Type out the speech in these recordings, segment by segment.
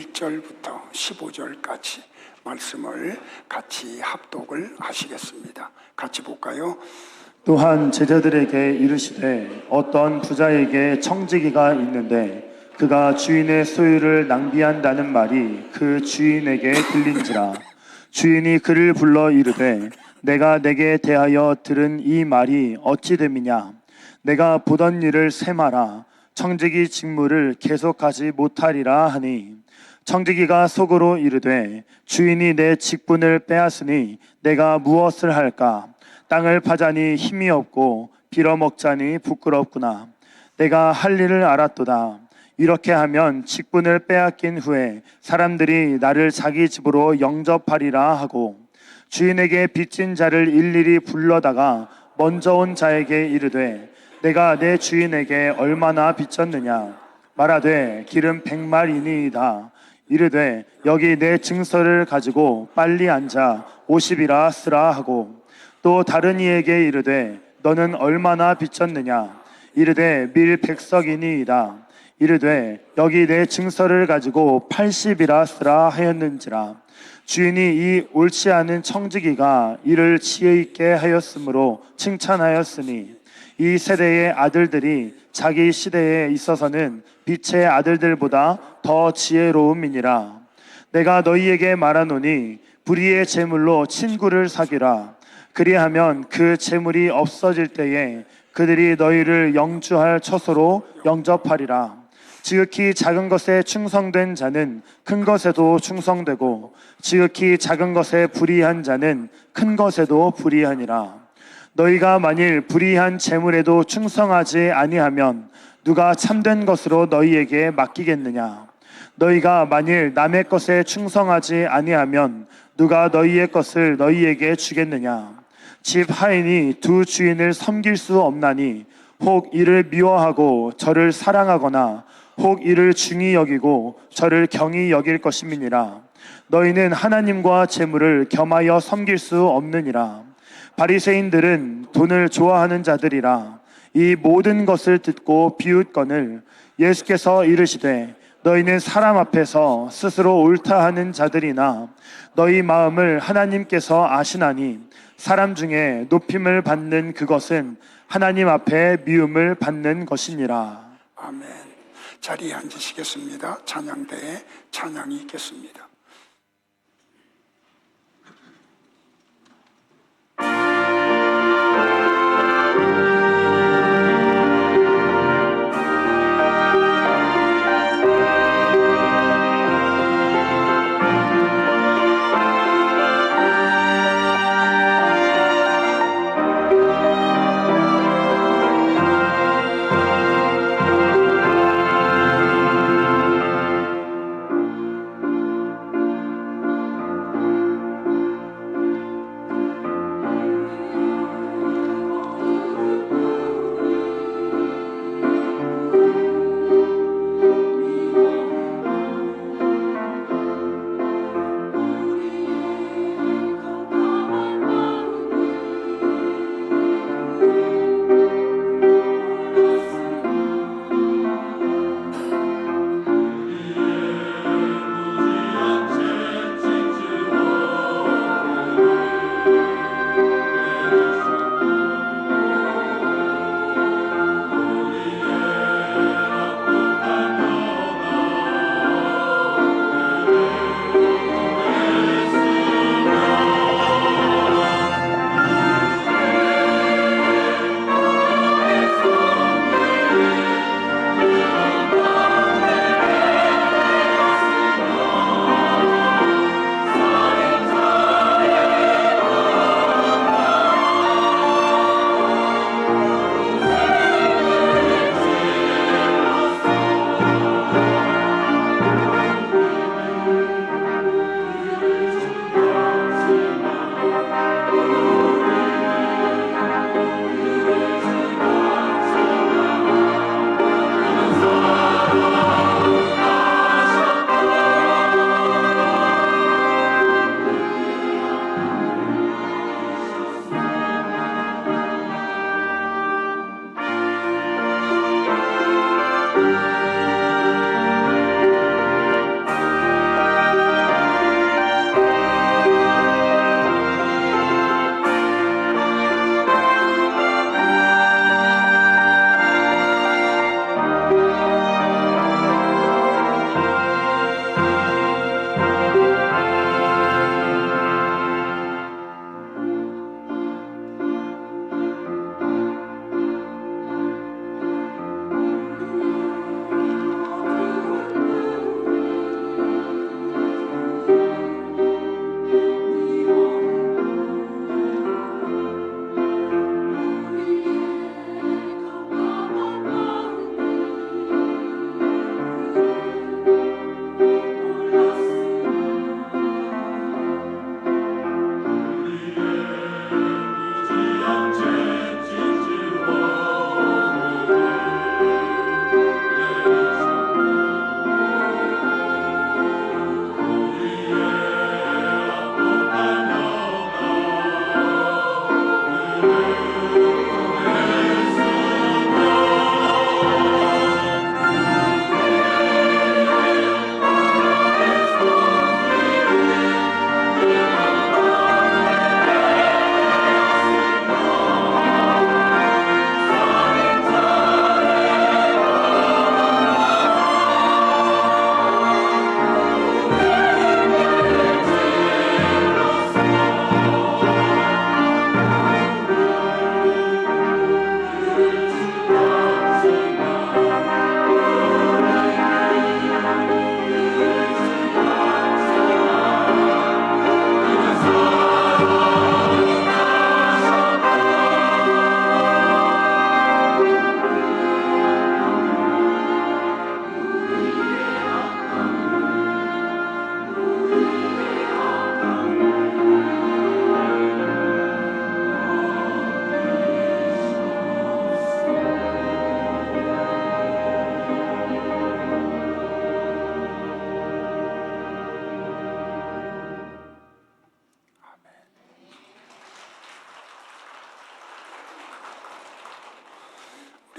1절부터 15절까지 말씀을 같이 합독을 하시겠습니다. 같이 볼까요? 또한 제자들에게 이르시되 어떤 부자에게 청지기가 있는데 그가 주인의 소유를 낭비한다는 말이 그 주인에게 들린지라. 주인이 그를 불러 이르되 내가 내게 대하여 들은 이 말이 어찌 됨이냐. 내가 보던 일을 세마라. 청지기 직무를 계속하지 못하리라 하니, 청지기가 속으로 이르되 주인이 내 직분을 빼앗으니 내가 무엇을 할까. 땅을 파자니 힘이 없고 빌어먹자니 부끄럽구나. 내가 할 일을 알았도다. 이렇게 하면 직분을 빼앗긴 후에 사람들이 나를 자기 집으로 영접하리라 하고, 주인에게 빚진 자를 일일이 불러다가 먼저 온 자에게 이르되 내가 내 주인에게 얼마나 빚졌느냐. 말하되 기름 100마리니이다. 이르되 여기 내 증서를 가지고 빨리 앉아 50이라 쓰라 하고, 또 다른 이에게 이르되 너는 얼마나 빚졌느냐. 이르되 밀 100석이니이다. 이르되 여기 내 증서를 가지고 80이라 쓰라 하였는지라. 주인이 이 옳지 않은 청지기가 이를 지혜 있게 하였으므로 칭찬하였으니, 이 세대의 아들들이 자기 시대에 있어서는 빛의 아들들보다 더 지혜로움이니라. 내가 너희에게 말하노니 불의의 재물로 친구를 사귀라. 그리하면 그 재물이 없어질 때에 그들이 너희를 영주할 처소로 영접하리라. 지극히 작은 것에 충성된 자는 큰 것에도 충성되고, 지극히 작은 것에 불의한 자는 큰 것에도 불의하니라. 너희가 만일 불의한 재물에도 충성하지 아니하면 누가 참된 것으로 너희에게 맡기겠느냐. 너희가 만일 남의 것에 충성하지 아니하면 누가 너희의 것을 너희에게 주겠느냐. 집 하인이 두 주인을 섬길 수 없나니, 혹 이를 미워하고 저를 사랑하거나 혹 이를 중히 여기고 저를 경히 여길 것임이니라. 너희는 하나님과 재물을 겸하여 섬길 수 없느니라. 바리새인들은 돈을 좋아하는 자들이라. 이 모든 것을 듣고 비웃거늘 예수께서 이르시되 너희는 사람 앞에서 스스로 옳다 하는 자들이나 너희 마음을 하나님께서 아시나니, 사람 중에 높임을 받는 그것은 하나님 앞에 미움을 받는 것이니라. 아멘. 자리에 앉으시겠습니다. 찬양대에 찬양이 있겠습니다.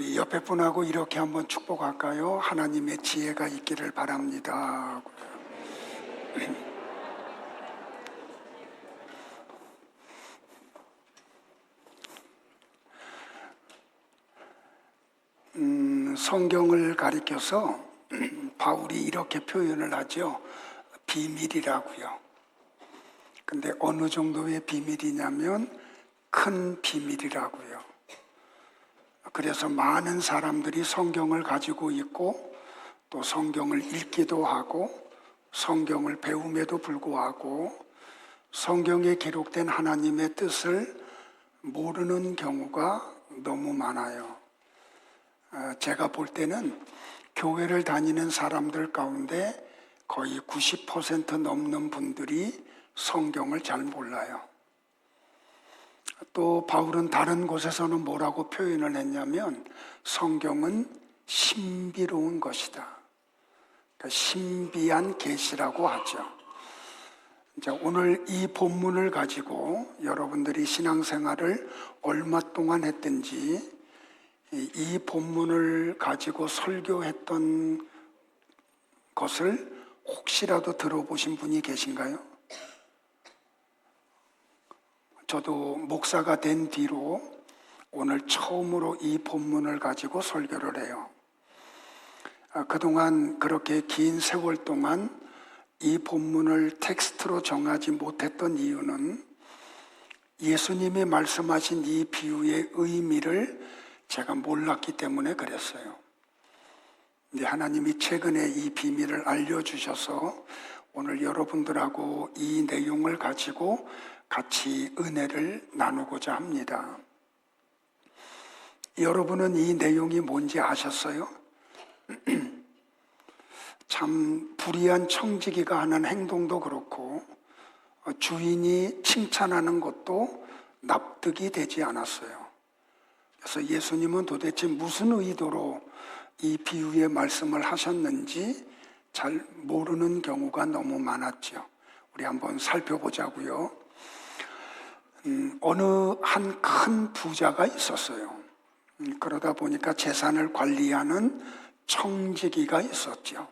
우리 옆에 분하고 이렇게 한번 축복할까요? 하나님의 지혜가 있기를 바랍니다. 성경을 가리켜서 바울이 이렇게 표현을 하죠. 비밀이라고요. 근데 어느 정도의 비밀이냐면 큰 비밀이라고요. 그래서 많은 사람들이 성경을 가지고 있고 또 성경을 읽기도 하고 성경을 배움에도 불구하고 성경에 기록된 하나님의 뜻을 모르는 경우가 너무 많아요. 제가 볼 때는 교회를 다니는 사람들 가운데 거의 90% 넘는 분들이 성경을 잘 몰라요. 또 바울은 다른 곳에서는 뭐라고 표현을 했냐면 성경은 신비로운 것이다. 그러니까 신비한 계시라고 하죠. 오늘 이 본문을 가지고 여러분들이 신앙생활을 얼마 동안 했든지 이 본문을 가지고 설교했던 것을 혹시라도 들어보신 분이 계신가요? 저도 목사가 된 뒤로 오늘 처음으로 이 본문을 가지고 설교를 해요. 그동안 그렇게 긴 세월 동안 이 본문을 텍스트로 정하지 못했던 이유는 예수님이 말씀하신 이 비유의 의미를 제가 몰랐기 때문에 그랬어요. 근데 하나님이 최근에 이 비밀을 알려주셔서 오늘 여러분들하고 이 내용을 가지고 같이 은혜를 나누고자 합니다. 여러분은 이 내용이 뭔지 아셨어요? 참 불의한 청지기가 하는 행동도 그렇고 주인이 칭찬하는 것도 납득이 되지 않았어요. 그래서 예수님은 도대체 무슨 의도로 이 비유의 말씀을 하셨는지 잘 모르는 경우가 너무 많았죠. 우리 한번 살펴보자고요. 어느 한 큰 부자가 있었어요. 그러다 보니까 재산을 관리하는 청지기가 있었죠.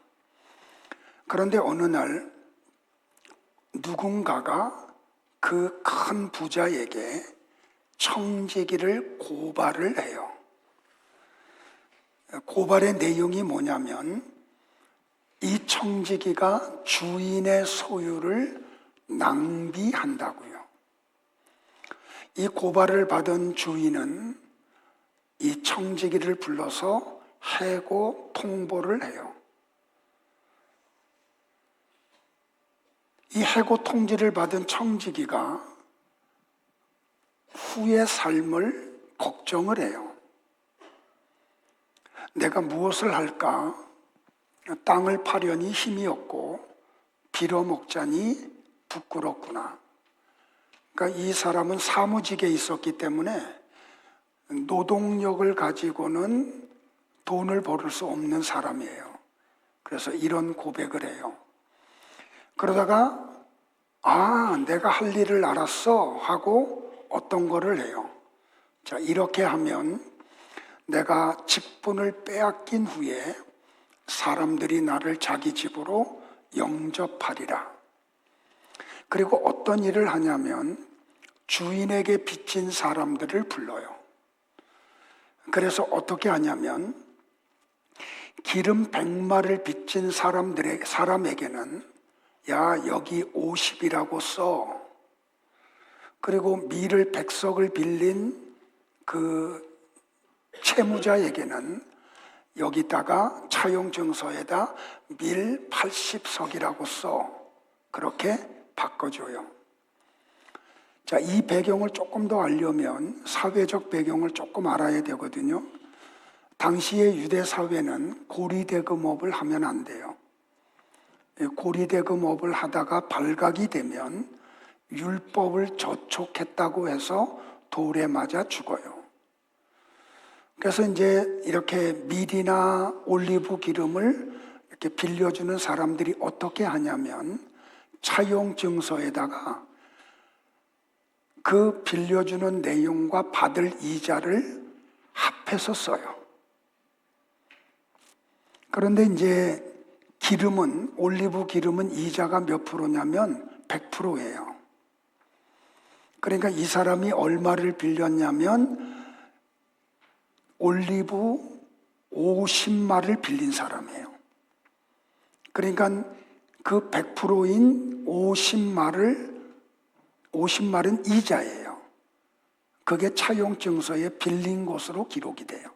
그런데 어느 날 누군가가 그 큰 부자에게 청지기를 고발을 해요. 고발의 내용이 뭐냐면 이 청지기가 주인의 소유를 낭비한다고요. 이 고발을 받은 주인은 이 청지기를 불러서 해고 통보를 해요. 이 해고 통지를 받은 청지기가 후의 삶을 걱정을 해요. 내가 무엇을 할까? 땅을 파려니 힘이 없고 빌어먹자니 부끄럽구나. 그러니까 이 사람은 사무직에 있었기 때문에 노동력을 가지고는 돈을 벌을 수 없는 사람이에요. 그래서 이런 고백을 해요. 그러다가 내가 할 일을 알았어 하고 어떤 거를 해요. 자, 이렇게 하면 내가 직분을 빼앗긴 후에 사람들이 나를 자기 집으로 영접하리라. 그리고 어떤 일을 하냐면 주인에게 빚진 사람들을 불러요. 그래서 어떻게 하냐면 기름 100마를 빚진 사람에게는 야, 여기 50이라고 써. 그리고 밀을 100석을 빌린 그 채무자에게는 여기다가 차용증서에다 밀 80석이라고 써. 그렇게 바꿔줘요. 자, 이 배경을 조금 더 알려면 사회적 배경을 조금 알아야 되거든요. 당시의 유대 사회는 고리대금업을 하면 안 돼요. 고리대금업을 하다가 발각이 되면 율법을 저촉했다고 해서 돌에 맞아 죽어요. 그래서 이제 이렇게 밀이나 올리브 기름을 이렇게 빌려주는 사람들이 어떻게 하냐면 차용증서에다가 그 빌려주는 내용과 받을 이자를 합해서 써요. 그런데 이제 기름은, 올리브 기름은 이자가 몇 프로냐면 100%예요. 그러니까 이 사람이 얼마를 빌렸냐면 올리브 50마를 빌린 사람이에요. 그러니까 그 100%인 50말은 이자예요. 그게 차용증서에 빌린 것으로 기록이 돼요.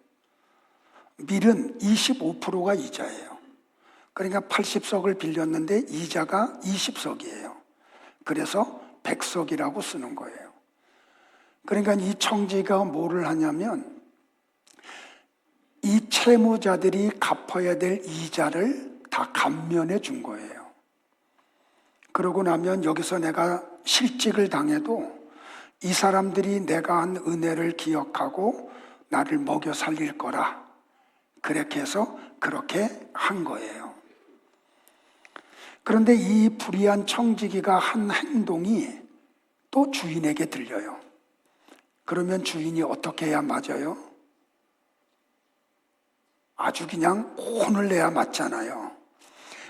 밀은 25%가 이자예요. 그러니까 80석을 빌렸는데 이자가 20석이에요. 그래서 100석이라고 쓰는 거예요. 그러니까 이 청지기가 뭐를 하냐면 이 채무자들이 갚아야 될 이자를 다 감면해 준 거예요. 그러고 나면 여기서 내가 실직을 당해도 이 사람들이 내가 한 은혜를 기억하고 나를 먹여 살릴 거라. 그렇게 해서 그렇게 한 거예요. 그런데 이 불의한 청지기가 한 행동이 또 주인에게 들려요. 그러면 주인이 어떻게 해야 맞아요? 아주 그냥 혼을 내야 맞잖아요.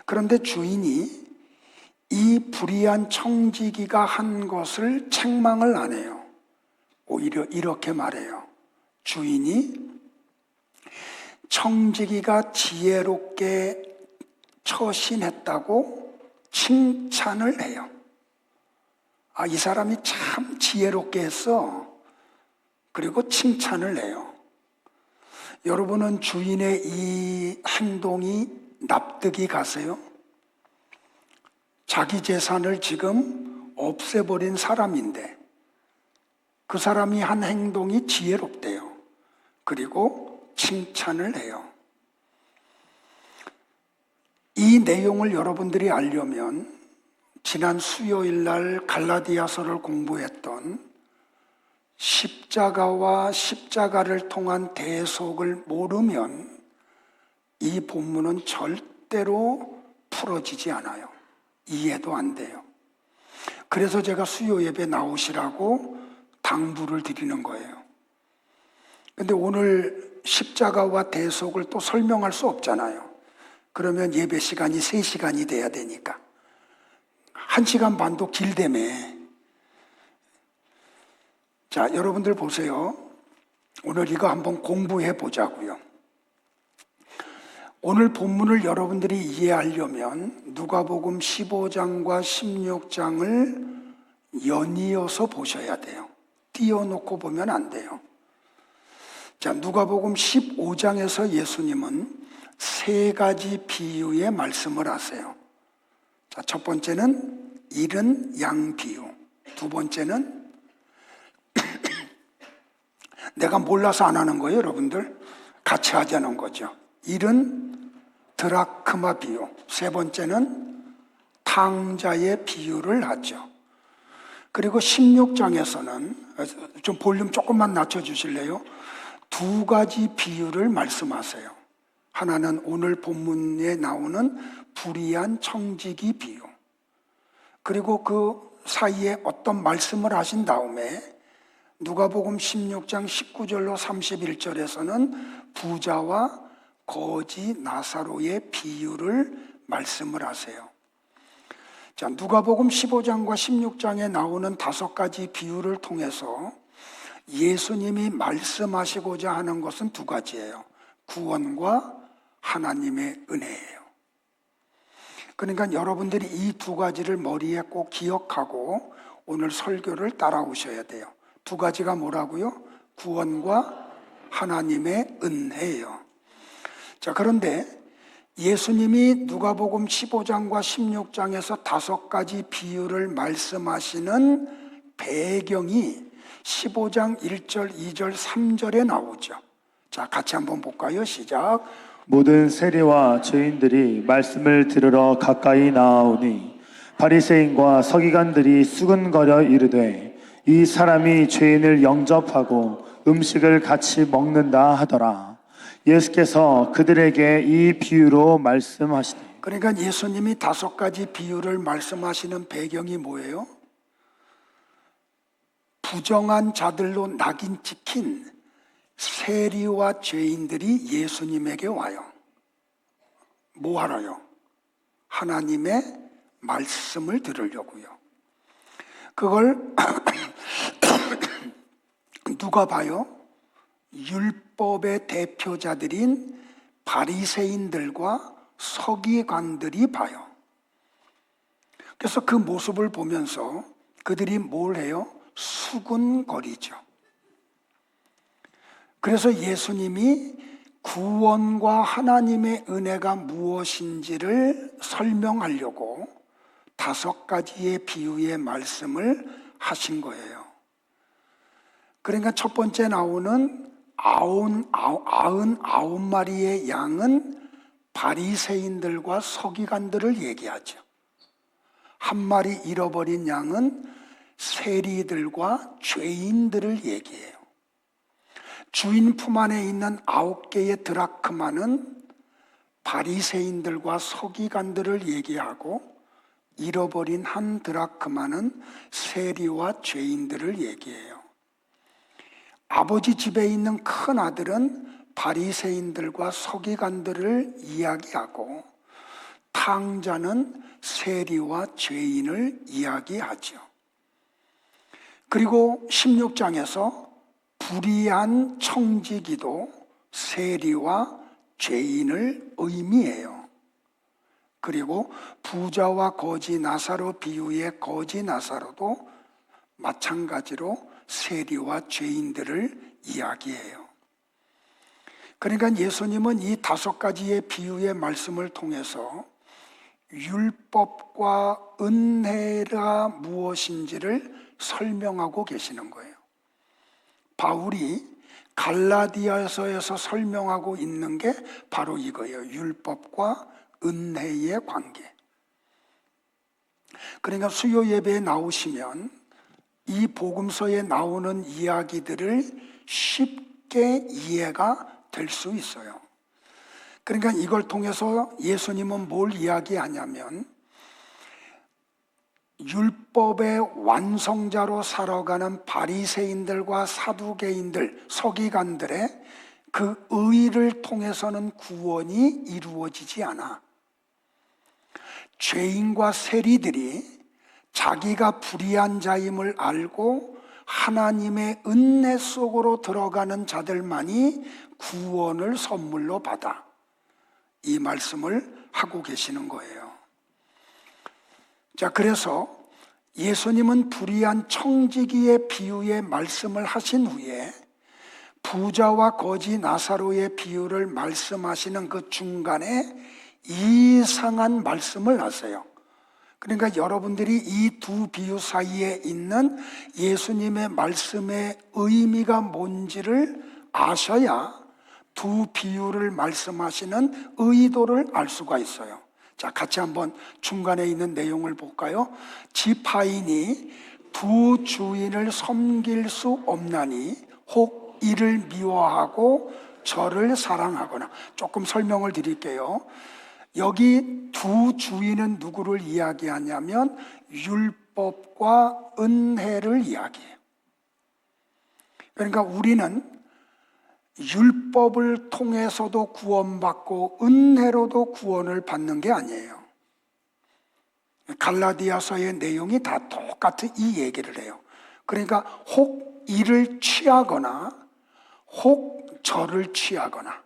그런데 주인이 이 불의한 청지기가 한 것을 책망을 안 해요. 오히려 이렇게 말해요. 주인이 청지기가 지혜롭게 처신했다고 칭찬을 해요. 아, 이 사람이 참 지혜롭게 했어. 그리고 칭찬을 해요. 여러분은 주인의 이 행동이 납득이 가세요? 자기 재산을 지금 없애버린 사람인데 그 사람이 한 행동이 지혜롭대요. 그리고 칭찬을 해요. 이 내용을 여러분들이 알려면 지난 수요일 날 갈라디아서를 공부했던 십자가와 십자가를 통한 대속을 모르면 이 본문은 절대로 풀어지지 않아요. 이해도 안 돼요. 그래서 제가 수요 예배 나오시라고 당부를 드리는 거예요. 근데 오늘 십자가와 대속을 또 설명할 수 없잖아요. 그러면 예배 시간이 3시간이 돼야 되니까 1시간 반도 길다며. 자, 여러분들 보세요. 오늘 이거 한번 공부해 보자고요. 오늘 본문을 여러분들이 이해하려면 누가복음 15장과 16장을 연이어서 보셔야 돼요. 띄워놓고 보면 안 돼요. 자, 누가복음 15장에서 예수님은 3가지 비유의 말씀을 하세요. 자, 첫 번째는 잃은 양 비유. 두 번째는 내가 몰라서 안 하는 거예요, 여러분들. 같이 하자는 거죠. 잃은 드라크마 비유. 세 번째는 탕자의 비유를 하죠. 그리고 16장에서는 좀 볼륨 조금만 낮춰주실래요? 2가지 비유를 말씀하세요. 하나는 오늘 본문에 나오는 불의한 청지기 비유. 그리고 그 사이에 어떤 말씀을 하신 다음에 누가복음 16장 19절로 31절에서는 부자와 거지 나사로의 비유를 말씀을 하세요. 자, 누가복음 15장과 16장에 나오는 5가지 비유를 통해서 예수님이 말씀하시고자 하는 것은 2가지예요. 구원과 하나님의 은혜예요. 그러니까 여러분들이 이 2가지를 머리에 꼭 기억하고 오늘 설교를 따라오셔야 돼요. 2가지가 뭐라고요? 구원과 하나님의 은혜예요. 자, 그런데 예수님이 누가복음 15장과 16장에서 5가지 비유를 말씀하시는 배경이 15장 1절, 2절, 3절에 나오죠. 자, 같이 한번 볼까요? 시작. 모든 세리와 죄인들이 말씀을 들으러 가까이 나아오니 바리새인과 서기관들이 수근거려 이르되 이 사람이 죄인을 영접하고 음식을 같이 먹는다 하더라. 예수께서 그들에게 이 비유로 말씀하시되. 그러니까 예수님이 5가지 비유를 말씀하시는 배경이 뭐예요? 부정한 자들로 낙인 찍힌 세리와 죄인들이 예수님에게 와요. 뭐 하러요? 하나님의 말씀을 들으려고요. 그걸 누가 봐요? 율법의 대표자들인 바리새인들과 서기관들이 봐요. 그래서 그 모습을 보면서 그들이 뭘 해요? 수군거리죠. 그래서 예수님이 구원과 하나님의 은혜가 무엇인지를 설명하려고 5가지의 비유의 말씀을 하신 거예요. 그러니까 첫 번째 나오는 99마리의 양은 바리새인들과 서기관들을 얘기하죠. 한 마리 잃어버린 양은 세리들과 죄인들을 얘기해요. 주인 품 안에 있는 9개의 드라크마는 바리새인들과 서기관들을 얘기하고 잃어버린 한 드라크마는 세리와 죄인들을 얘기해요. 아버지 집에 있는 큰 아들은 바리새인들과 서기관들을 이야기하고 탕자는 세리와 죄인을 이야기하죠. 그리고 16장에서 불의한 청지기도 세리와 죄인을 의미해요. 그리고 부자와 거지 나사로 비유의 거지 나사로도 마찬가지로 세리와 죄인들을 이야기해요. 그러니까 예수님은 이 5가지의 비유의 말씀을 통해서 율법과 은혜가 무엇인지를 설명하고 계시는 거예요. 바울이 갈라디아서에서 설명하고 있는 게 바로 이거예요. 율법과 은혜의 관계. 그러니까 수요 예배에 나오시면 이 복음서에 나오는 이야기들을 쉽게 이해가 될 수 있어요. 그러니까 이걸 통해서 예수님은 뭘 이야기하냐면 율법의 완성자로 살아가는 바리새인들과 사두개인들, 서기관들의 그 의를 통해서는 구원이 이루어지지 않아. 죄인과 세리들이 자기가 불의한 자임을 알고 하나님의 은혜 속으로 들어가는 자들만이 구원을 선물로 받아. 이 말씀을 하고 계시는 거예요. 자, 그래서 예수님은 불의한 청지기의 비유의 말씀을 하신 후에 부자와 거지 나사로의 비유를 말씀하시는 그 중간에 이상한 말씀을 하세요. 그러니까 여러분들이 이 2 비유 사이에 있는 예수님의 말씀의 의미가 뭔지를 아셔야 2 비유를 말씀하시는 의도를 알 수가 있어요. 자, 같이 한번 중간에 있는 내용을 볼까요? 지파인이 2 주인을 섬길 수 없나니 혹 이를 미워하고 저를 사랑하거나. 조금 설명을 드릴게요. 여기 2 주인은 누구를 이야기하냐면 율법과 은혜를 이야기해요. 그러니까 우리는 율법을 통해서도 구원받고 은혜로도 구원을 받는 게 아니에요. 갈라디아서의 내용이 다 똑같은 이 얘기를 해요. 그러니까 혹 이를 취하거나 혹 저를 취하거나.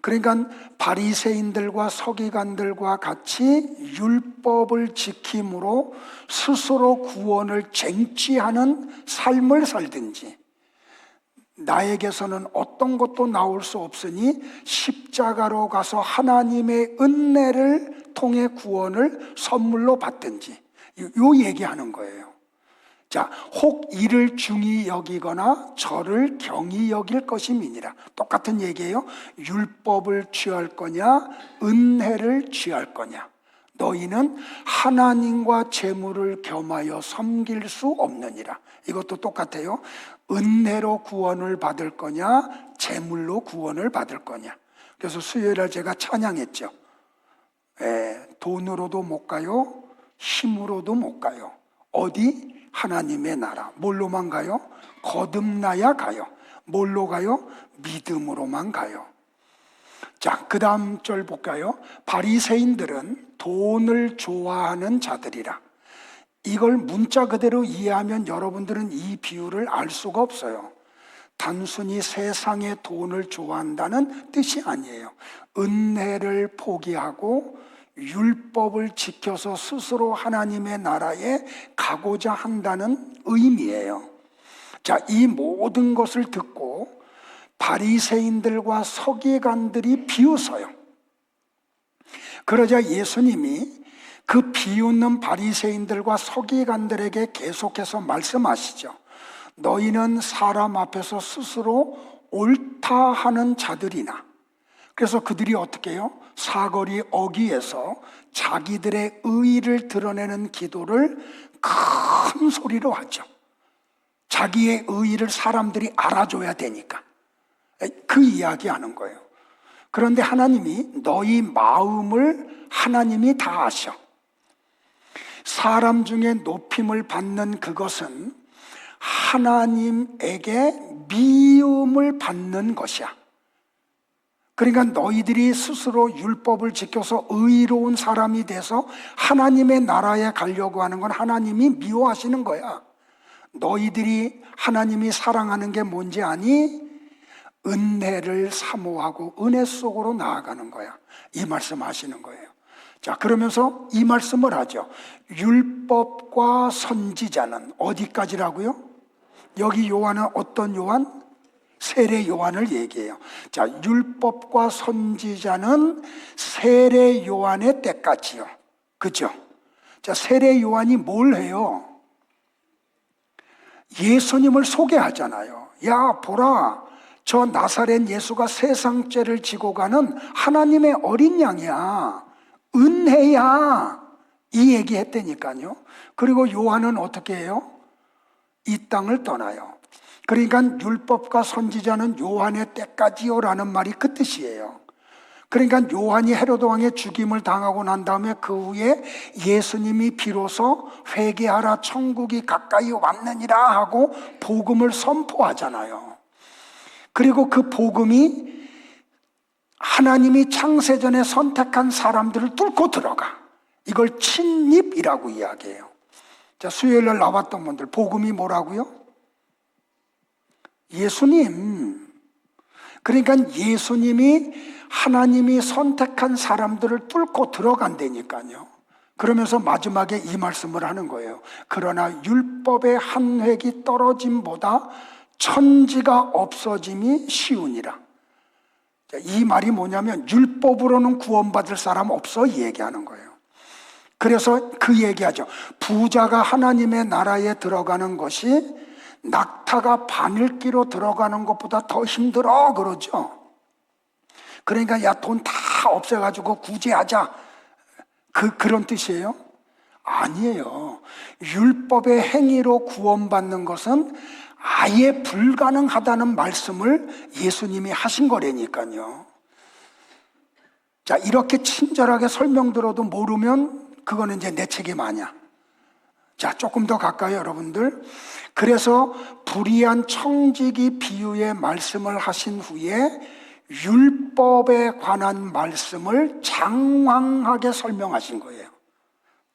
그러니까 바리새인들과 서기관들과 같이 율법을 지킴으로 스스로 구원을 쟁취하는 삶을 살든지, 나에게서는 어떤 것도 나올 수 없으니 십자가로 가서 하나님의 은혜를 통해 구원을 선물로 받든지, 요 얘기하는 거예요. 자, 혹 이를 중히 여기거나 저를 경히 여길 것임이니라. 똑같은 얘기예요. 율법을 취할 거냐 은혜를 취할 거냐. 너희는 하나님과 재물을 겸하여 섬길 수 없느니라. 이것도 똑같아요. 은혜로 구원을 받을 거냐 재물로 구원을 받을 거냐. 그래서 수요일에 제가 찬양했죠. 돈으로도 못 가요, 힘으로도 못 가요. 어디? 하나님의 나라. 뭘로만 가요? 거듭나야 가요. 뭘로 가요? 믿음으로만 가요. 자, 자, 그 다음 절 볼까요? 바리새인들은 돈을 좋아하는 자들이라. 이걸 문자 그대로 이해하면 여러분들은 이 비유를 알 수가 없어요. 단순히 세상의 돈을 좋아한다는 뜻이 아니에요. 은혜를 포기하고 율법을 지켜서 스스로 하나님의 나라에 가고자 한다는 의미예요. 자, 이 모든 것을 듣고 바리새인들과 서기관들이 비웃어요. 그러자 예수님이 그 비웃는 바리새인들과 서기관들에게 계속해서 말씀하시죠. 너희는 사람 앞에서 스스로 옳다 하는 자들이나. 그래서 그들이 어떻게 해요? 사거리 어귀에서 자기들의 의의를 드러내는 기도를 큰 소리로 하죠. 자기의 의의를 사람들이 알아줘야 되니까. 그 이야기 하는 거예요. 그런데 하나님이 너희 마음을 하나님이 다 아셔. 사람 중에 높임을 받는 그것은 하나님에게 미움을 받는 것이야. 그러니까 너희들이 스스로 율법을 지켜서 의로운 사람이 돼서 하나님의 나라에 가려고 하는 건 하나님이 미워하시는 거야. 너희들이 하나님이 사랑하는 게 뭔지 아니? 은혜를 사모하고 은혜 속으로 나아가는 거야. 이 말씀 하시는 거예요. 자, 그러면서 이 말씀을 하죠. 율법과 선지자는 어디까지라고요? 여기 요한은 어떤 요한? 세례 요한을 얘기해요. 자, 율법과 선지자는 세례 요한의 때까지요. 그죠? 자, 세례 요한이 뭘 해요? 예수님을 소개하잖아요. 야, 보라. 저 나사렛 예수가 세상 죄를 지고 가는 하나님의 어린 양이야. 은혜야. 이 얘기 했다니까요. 그리고 요한은 어떻게 해요? 이 땅을 떠나요. 그러니까 율법과 선지자는 요한의 때까지요라는 말이 그 뜻이에요. 그러니까 요한이 헤로드 왕의 죽임을 당하고 난 다음에 그 후에 예수님이 비로소 회개하라 천국이 가까이 왔느니라 하고 복음을 선포하잖아요. 그리고 그 복음이 하나님이 창세전에 선택한 사람들을 뚫고 들어가. 이걸 침입이라고 이야기해요. 자, 수요일날 나왔던 분들 복음이 뭐라고요? 예수님. 그러니까 예수님이 하나님이 선택한 사람들을 뚫고 들어간다니까요. 그러면서 마지막에 이 말씀을 하는 거예요. 그러나 율법의 한 획이 떨어짐보다 천지가 없어짐이 쉬우니라. 이 말이 뭐냐면 율법으로는 구원받을 사람 없어 이 얘기하는 거예요. 그래서 그 얘기하죠. 부자가 하나님의 나라에 들어가는 것이 낙타가 바늘기로 들어가는 것보다 더 힘들어 그러죠. 그러니까 야, 돈 다 없애가지고 구제하자. 그런 뜻이에요? 아니에요. 율법의 행위로 구원받는 것은 아예 불가능하다는 말씀을 예수님이 하신 거라니까요. 자, 이렇게 친절하게 설명 들어도 모르면 그거는 이제 내 책임 아니야. 자, 조금 더 가까이 여러분들. 그래서 불의한 청지기 비유의 말씀을 하신 후에 율법에 관한 말씀을 장황하게 설명하신 거예요.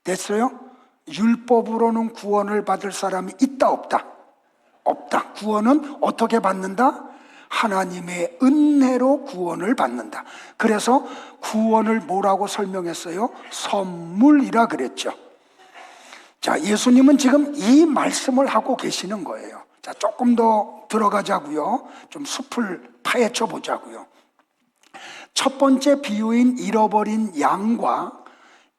됐어요? 율법으로는 구원을 받을 사람이 있다 없다? 없다. 구원은 어떻게 받는다? 하나님의 은혜로 구원을 받는다. 그래서 구원을 뭐라고 설명했어요? 선물이라 그랬죠. 자, 예수님은 지금 이 말씀을 하고 계시는 거예요. 자, 조금 더 들어가자고요. 좀 숲을 파헤쳐 보자고요. 첫 번째 비유인 잃어버린 양과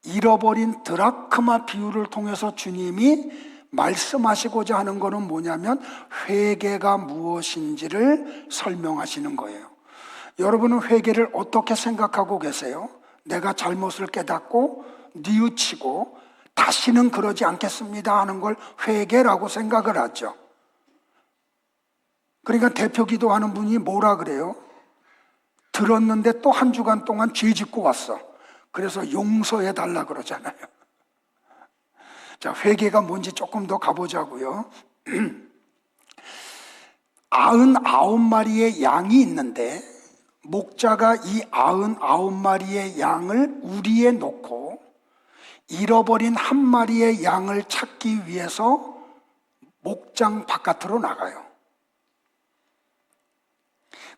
잃어버린 드라크마 비유를 통해서 주님이 말씀하시고자 하는 것은 뭐냐면 회개가 무엇인지를 설명하시는 거예요. 여러분은 회개를 어떻게 생각하고 계세요? 내가 잘못을 깨닫고 뉘우치고 다시는 그러지 않겠습니다 하는 걸 회개라고 생각을 하죠. 그러니까 대표 기도하는 분이 뭐라 그래요? 들었는데 또 한 주간 동안 죄 짓고 왔어. 그래서 용서해 달라 그러잖아요. 자, 회개가 뭔지 조금 더 가보자고요. 99마리의 양이 있는데 목자가 이 99마리의 양을 우리에 놓고 잃어버린 한 마리의 양을 찾기 위해서 목장 바깥으로 나가요.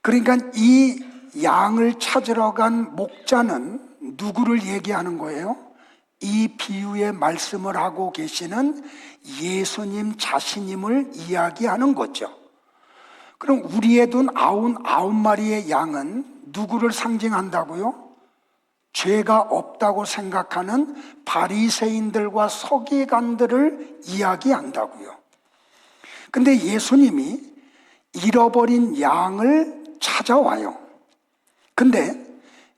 그러니까 이 양을 찾으러 간 목자는 누구를 얘기하는 거예요? 이 비유의 말씀을 하고 계시는 예수님 자신임을 이야기하는 거죠. 그럼 우리에 둔 99마리의 양은 누구를 상징한다고요? 죄가 없다고 생각하는 바리새인들과 서기관들을 이야기한다고요. 근데 예수님이 잃어버린 양을 찾아와요. 근데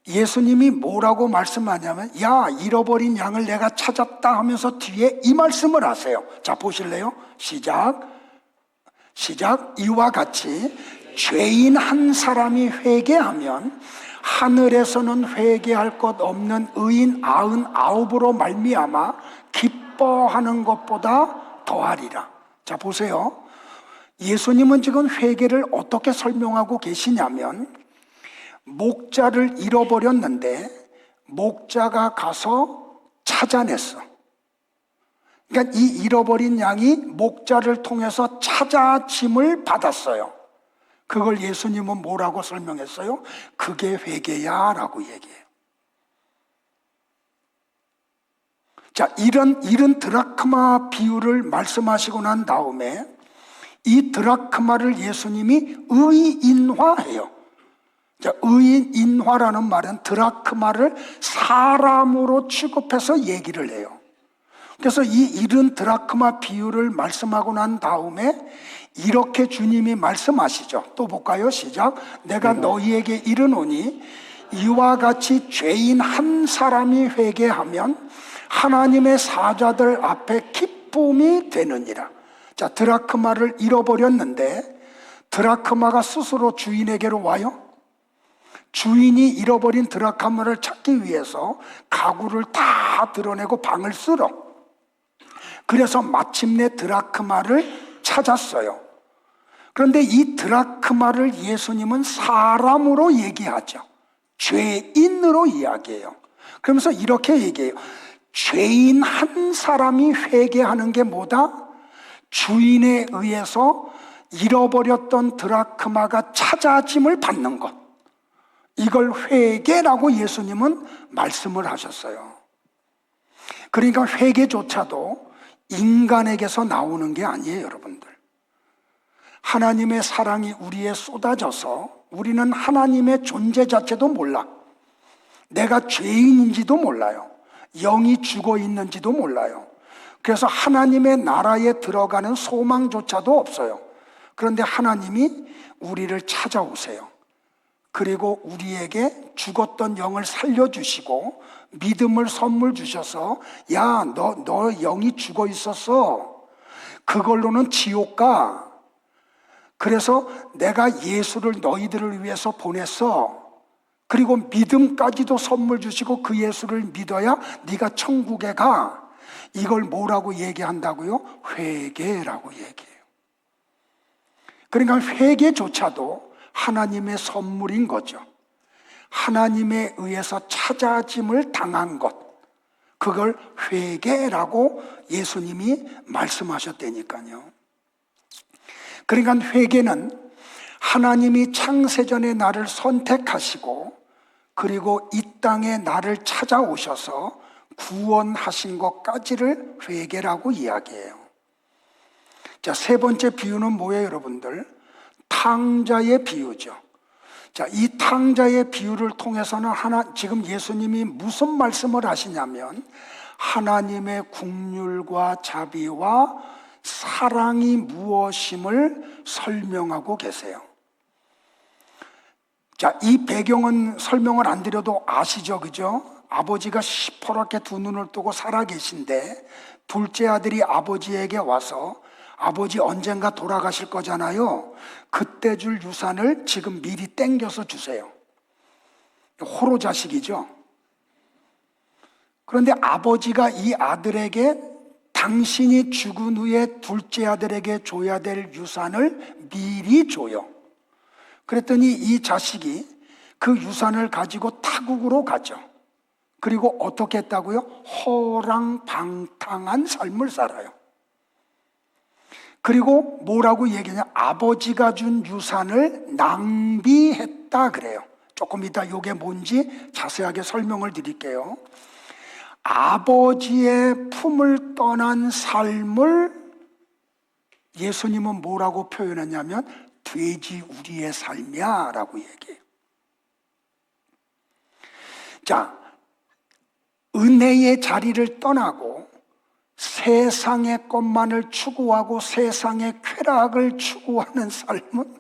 예수님이 뭐라고 말씀하냐면, 야, 잃어버린 양을 내가 찾았다 하면서 뒤에 이 말씀을 하세요. 자, 보실래요? 시작. 이와 같이 죄인 한 사람이 회개하면 하늘에서는 회개할 것 없는 의인 99으로 말미암아 기뻐하는 것보다 더하리라. 자, 보세요. 예수님은 지금 회개를 어떻게 설명하고 계시냐면, 목자를 잃어버렸는데 목자가 가서 찾아냈어. 그러니까 이 잃어버린 양이 목자를 통해서 찾아짐을 받았어요. 그걸 예수님은 뭐라고 설명했어요? 그게 회개야 라고 얘기해요. 자, 이런 드라크마 비유를 말씀하시고 난 다음에 이 드라크마를 예수님이 의인화해요. 자, 의인화라는 말은 드라크마를 사람으로 취급해서 얘기를 해요. 그래서 이 이른 드라크마 비유를 말씀하고 난 다음에 이렇게 주님이 말씀하시죠. 또 볼까요? 시작. 내가 너희에게 이르노니 이와 같이 죄인 한 사람이 회개하면 하나님의 사자들 앞에 기쁨이 되느니라. 자, 드라크마를 잃어버렸는데 드라크마가 스스로 주인에게로 와요. 주인이 잃어버린 드라크마를 찾기 위해서 가구를 다 드러내고 방을 쓸어. 그래서 마침내 드라크마를 찾았어요. 그런데 이 드라크마를 예수님은 사람으로 얘기하죠. 죄인으로 이야기해요. 그러면서 이렇게 얘기해요. 죄인 한 사람이 회개하는 게 뭐다? 주인에 의해서 잃어버렸던 드라크마가 찾아짐을 받는 것. 이걸 회개라고 예수님은 말씀을 하셨어요. 그러니까 회개조차도 인간에게서 나오는 게 아니에요, 여러분들. 하나님의 사랑이 우리에 쏟아져서 우리는 하나님의 존재 자체도 몰라. 내가 죄인인지도 몰라요. 영이 죽어 있는지도 몰라요. 그래서 하나님의 나라에 들어가는 소망조차도 없어요. 그런데 하나님이 우리를 찾아오세요. 그리고 우리에게 죽었던 영을 살려주시고 믿음을 선물 주셔서, 야, 너 영이 죽어 있었어. 그걸로는 지옥 가. 그래서 내가 예수를 너희들을 위해서 보냈어. 그리고 믿음까지도 선물 주시고 그 예수를 믿어야 네가 천국에 가. 이걸 뭐라고 얘기한다고요? 회개라고 얘기해요. 그러니까 회개조차도 하나님의 선물인 거죠. 하나님에 의해서 찾아짐을 당한 것, 그걸 회개라고 예수님이 말씀하셨다니까요. 그러니까 회개는 하나님이 창세전에 나를 선택하시고 그리고 이 땅에 나를 찾아오셔서 구원하신 것까지를 회개라고 이야기해요. 자, 세 번째 비유는 뭐예요, 여러분들? 탕자의 비유죠. 자, 이 탕자의 비유를 통해서는 지금 예수님이 무슨 말씀을 하시냐면 하나님의 국률과 자비와 사랑이 무엇임을 설명하고 계세요. 자, 이 배경은 설명을 안 드려도 아시죠, 그죠? 아버지가 시퍼렇게 두 눈을 뜨고 살아계신데 둘째 아들이 아버지에게 와서 아버지 언젠가 돌아가실 거잖아요. 그때 줄 유산을 지금 미리 땡겨서 주세요. 호로 자식이죠. 그런데 아버지가 이 아들에게 당신이 죽은 후에 둘째 아들에게 줘야 될 유산을 미리 줘요. 그랬더니 이 자식이 그 유산을 가지고 타국으로 가죠. 그리고 어떻게 했다고요? 허랑방탕한 삶을 살아요. 그리고 뭐라고 얘기하냐? 아버지가 준 유산을 낭비했다 그래요. 조금 이따 이게 뭔지 자세하게 설명을 드릴게요. 아버지의 품을 떠난 삶을 예수님은 뭐라고 표현했냐면 돼지 우리의 삶이야 라고 얘기해요. 자, 은혜의 자리를 떠나고 세상의 것만을 추구하고 세상의 쾌락을 추구하는 삶은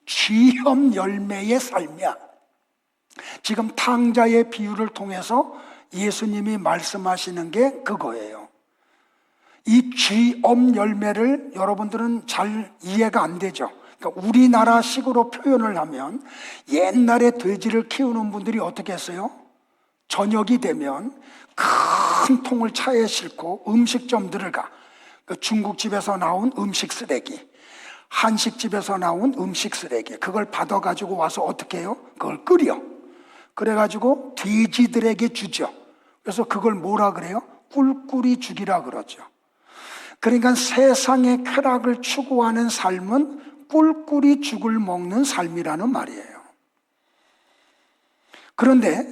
쥐염 열매의 삶이야. 지금 탕자의 비유를 통해서 예수님이 말씀하시는 게 그거예요. 이 쥐엄 열매를 여러분들은 잘 이해가 안 되죠. 그러니까 우리나라식으로 표현을 하면 옛날에 돼지를 키우는 분들이 어떻게 했어요? 저녁이 되면 큰 통을 차에 싣고 음식점들을 가. 그 중국집에서 나온 음식 쓰레기, 한식집에서 나온 음식 쓰레기, 그걸 받아가지고 와서 어떻게 해요? 그걸 끓여. 그래가지고 돼지들에게 주죠. 그래서 그걸 뭐라 그래요? 꿀꿀이 죽이라 그러죠. 그러니까 세상의 쾌락을 추구하는 삶은 꿀꿀이 죽을 먹는 삶이라는 말이에요. 그런데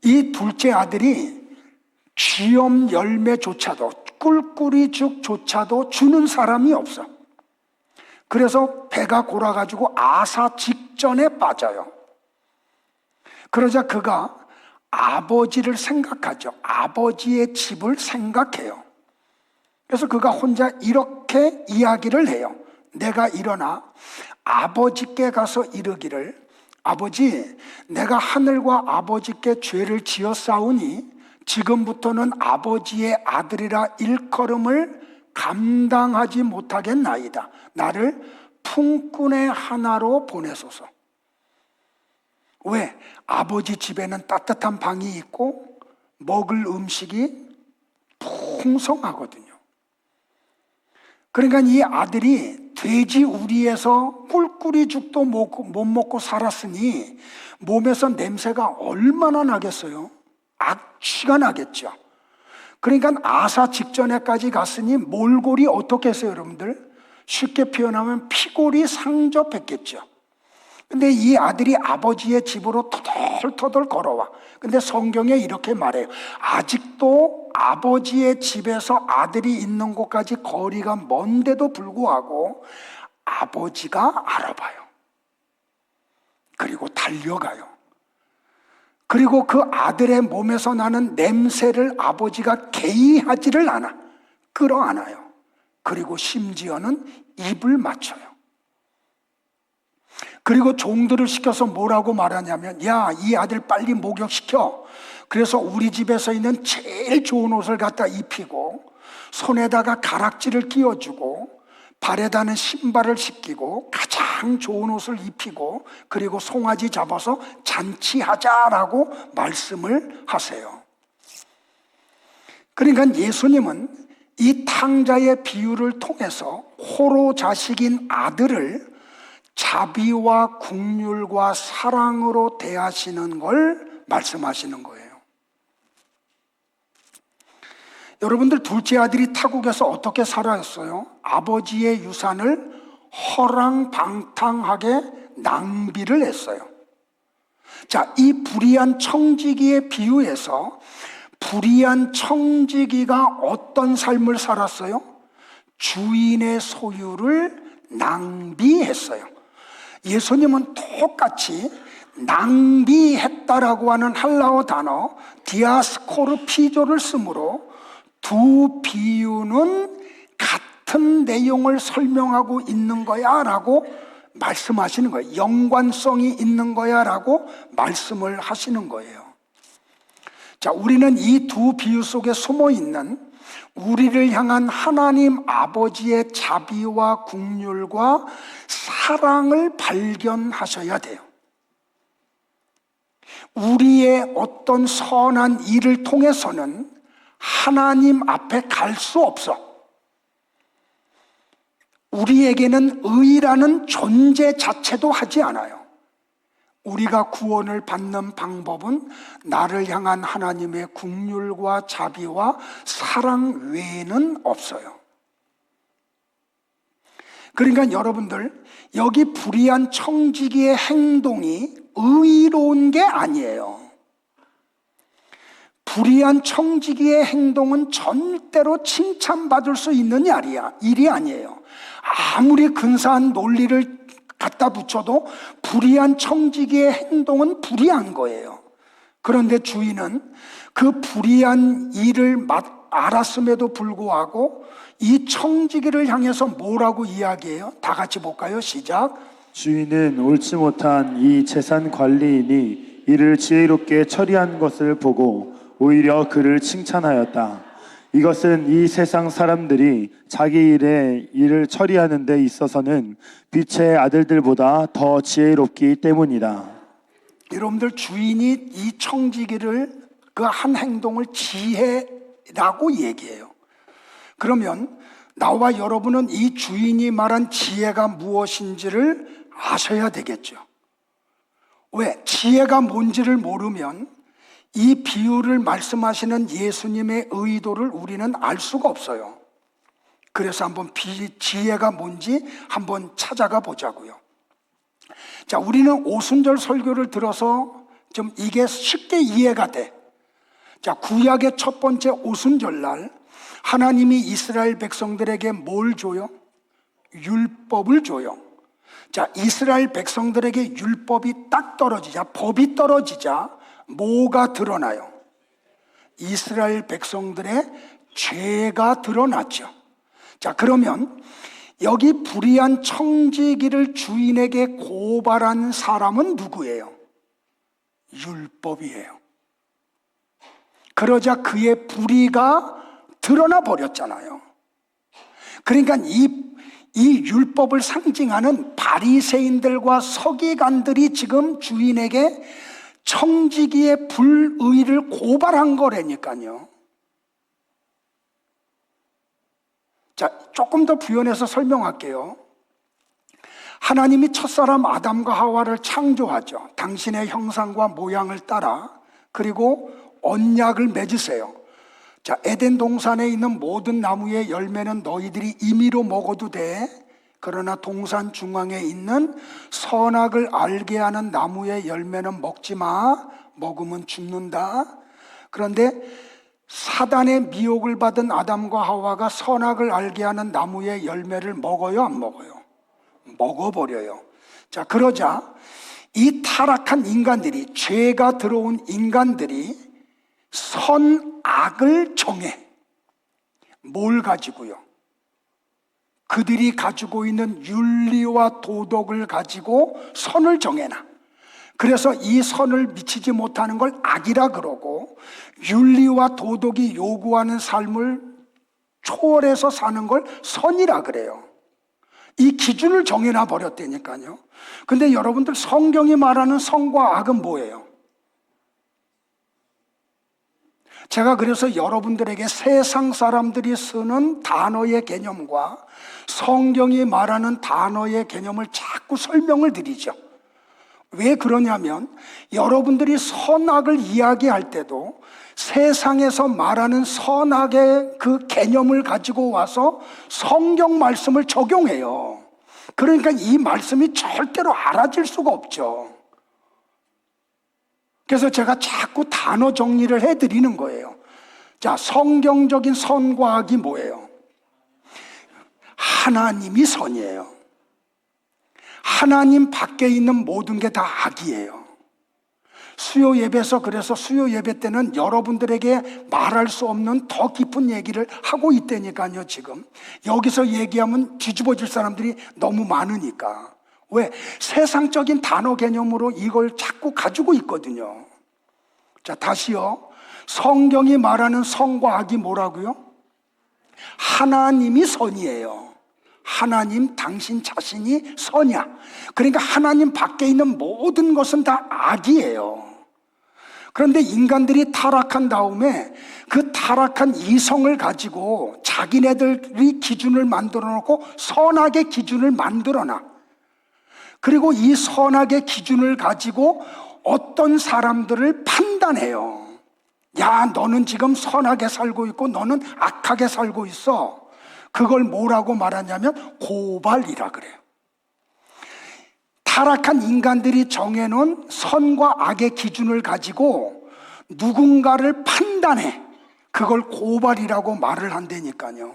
이 둘째 아들이 쥐엄 열매조차도 꿀꿀이 죽조차도 주는 사람이 없어. 그래서 배가 골아가지고 아사 직전에 빠져요. 그러자 그가 아버지를 생각하죠. 아버지의 집을 생각해요. 그래서 그가 혼자 이렇게 이야기를 해요. 내가 일어나 아버지께 가서 이르기를, 아버지, 내가 하늘과 아버지께 죄를 지었사오니 지금부터는 아버지의 아들이라 일컬음을 감당하지 못하겠나이다. 나를 품꾼의 하나로 보내소서. 왜? 아버지 집에는 따뜻한 방이 있고 먹을 음식이 풍성하거든요. 그러니까 이 아들이 돼지 우리에서 꿀꿀이 죽도 못 먹고 살았으니 몸에서 냄새가 얼마나 나겠어요? 악취가 나겠죠. 그러니까 아사 직전에까지 갔으니 몰골이 어떻게 했어요, 여러분들? 쉽게 표현하면 피골이 상접했겠죠. 근데 이 아들이 아버지의 집으로 터덜터덜 걸어와. 근데 성경에 이렇게 말해요. 아직도 아버지의 집에서 아들이 있는 곳까지 거리가 먼데도 불구하고 아버지가 알아봐요. 그리고 달려가요. 그리고 그 아들의 몸에서 나는 냄새를 아버지가 개의하지를 않아. 끌어안아요. 그리고 심지어는 입을 맞춰요. 그리고 종들을 시켜서 뭐라고 말하냐면, 야, 이 아들 빨리 목욕시켜. 그래서 우리 집에서 있는 제일 좋은 옷을 갖다 입히고 손에다가 가락지를 끼워주고 발에다는 신발을 신기고 가장 좋은 옷을 입히고 그리고 송아지 잡아서 잔치하자라고 말씀을 하세요. 그러니까 예수님은 이 탕자의 비유를 통해서 호로 자식인 아들을 자비와 긍휼과 사랑으로 대하시는 걸 말씀하시는 거예요. 여러분들 둘째 아들이 타국에서 어떻게 살아왔어요? 아버지의 유산을 허랑방탕하게 낭비를 했어요. 자, 이 불의한 청지기의 비유에서 불의한 청지기가 어떤 삶을 살았어요? 주인의 소유를 낭비했어요. 예수님은 똑같이 낭비했다라고 하는 헬라어 단어 디아스코르피조를 쓰므로 두 비유는 같은 내용을 설명하고 있는 거야 라고 말씀하시는 거예요. 연관성이 있는 거야 라고 말씀을 하시는 거예요. 자, 우리는 이 두 비유 속에 숨어 있는 우리를 향한 하나님 아버지의 자비와 긍휼과 사랑을 발견하셔야 돼요. 우리의 어떤 선한 일을 통해서는 하나님 앞에 갈 수 없어. 우리에게는 의라는 존재 자체도 하지 않아요. 우리가 구원을 받는 방법은 나를 향한 하나님의 긍휼과 자비와 사랑 외에는 없어요. 그러니까 여러분들, 여기 불의한 청지기의 행동이 의로운 게 아니에요. 불의한 청지기의 행동은 절대로 칭찬받을 수 있는 일이 아니에요. 아무리 근사한 논리를 갖다 붙여도 불의한 청지기의 행동은 불의한 거예요. 그런데 주인은 그 불의한 일을 알았음에도 불구하고 이 청지기를 향해서 뭐라고 이야기해요? 다 같이 볼까요? 시작. 주인은 옳지 못한 이 재산 관리인이 이를 지혜롭게 처리한 것을 보고 오히려 그를 칭찬하였다. 이것은 이 세상 사람들이 자기 일을 처리하는 데 있어서는 빛의 아들들보다 더 지혜롭기 때문이다. 여러분들, 주인이 이 청지기를 그 한 행동을 지혜라고 얘기해요. 그러면 나와 여러분은 이 주인이 말한 지혜가 무엇인지를 아셔야 되겠죠. 왜? 지혜가 뭔지를 모르면 이 비유를 말씀하시는 예수님의 의도를 우리는 알 수가 없어요. 그래서 한번 지혜가 뭔지 한번 찾아가 보자고요. 자, 우리는 오순절 설교를 들어서 좀 이게 쉽게 이해가 돼. 자, 구약의 첫 번째 오순절 날 하나님이 이스라엘 백성들에게 뭘 줘요? 율법을 줘요. 자, 이스라엘 백성들에게 율법이 딱 떨어지자, 법이 떨어지자 뭐가 드러나요? 이스라엘 백성들의 죄가 드러났죠. 자, 그러면 여기 불의한 청지기를 주인에게 고발한 사람은 누구예요? 율법이에요. 그러자 그의 불의가 드러나 버렸잖아요. 그러니까 이 율법을 상징하는 바리새인들과 서기관들이 지금 주인에게 청지기의 불의를 고발한 거라니까요. 자, 조금 더 부연해서 설명할게요. 하나님이 첫사람 아담과 하와를 창조하죠. 당신의 형상과 모양을 따라. 그리고 언약을 맺으세요. 자, 에덴 동산에 있는 모든 나무의 열매는 너희들이 임의로 먹어도 돼. 그러나 동산 중앙에 있는 선악을 알게 하는 나무의 열매는 먹지 마. 먹으면 죽는다. 그런데 사단의 미혹을 받은 아담과 하와가 선악을 알게 하는 나무의 열매를 먹어요, 안 먹어요? 먹어버려요. 자, 그러자 이 타락한 인간들이, 죄가 들어온 인간들이 선악을 정해. 뭘 가지고요? 그들이 가지고 있는 윤리와 도덕을 가지고 선을 정해놔. 그래서 이 선을 미치지 못하는 걸 악이라 그러고, 윤리와 도덕이 요구하는 삶을 초월해서 사는 걸 선이라 그래요. 이 기준을 정해놔 버렸다니까요. 근데 여러분들, 성경이 말하는 선과 악은 뭐예요? 제가 그래서 여러분들에게 세상 사람들이 쓰는 단어의 개념과 성경이 말하는 단어의 개념을 자꾸 설명을 드리죠. 왜 그러냐면, 여러분들이 선악을 이야기할 때도 세상에서 말하는 선악의 그 개념을 가지고 와서 성경 말씀을 적용해요. 그러니까 이 말씀이 절대로 알아질 수가 없죠. 그래서 제가 자꾸 단어 정리를 해드리는 거예요. 자, 성경적인 선과 악이 뭐예요? 하나님이 선이에요. 하나님 밖에 있는 모든 게 다 악이에요. 수요 예배에서, 그래서 수요 예배 때는 여러분들에게 말할 수 없는 더 깊은 얘기를 하고 있다니까요. 지금 여기서 얘기하면 뒤집어질 사람들이 너무 많으니까. 왜? 세상적인 단어 개념으로 이걸 자꾸 가지고 있거든요. 자, 다시요. 성경이 말하는 선과 악이 뭐라고요? 하나님이 선이에요. 하나님 당신 자신이 선이야. 그러니까 하나님 밖에 있는 모든 것은 다 악이에요. 그런데 인간들이 타락한 다음에 그 타락한 이성을 가지고 자기네들이 기준을 만들어 놓고 선악의 기준을 만들어 놔. 그리고 이 선악의 기준을 가지고 어떤 사람들을 판단해요. 야, 너는 지금 선하게 살고 있고 너는 악하게 살고 있어. 그걸 뭐라고 말하냐면 고발이라 그래요. 타락한 인간들이 정해놓은 선과 악의 기준을 가지고 누군가를 판단해. 그걸 고발이라고 말을 한다니까요.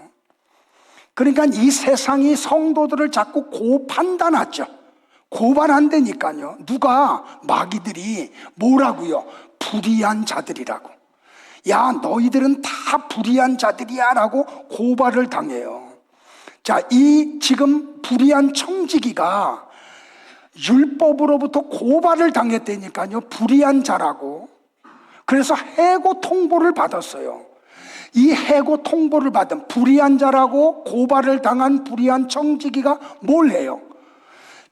그러니까 이 세상이 성도들을 자꾸 고판단하죠. 고발한다니까요. 누가? 마귀들이 뭐라고요? 불의한 자들이라고. 야, 너희들은 다 불의한 자들이야 라고 고발을 당해요. 자, 이 지금 불의한 청지기가 율법으로부터 고발을 당했다니까요. 불의한 자라고. 그래서 해고 통보를 받았어요. 이 해고 통보를 받은 불의한 자라고 고발을 당한 불의한 청지기가 뭘 해요?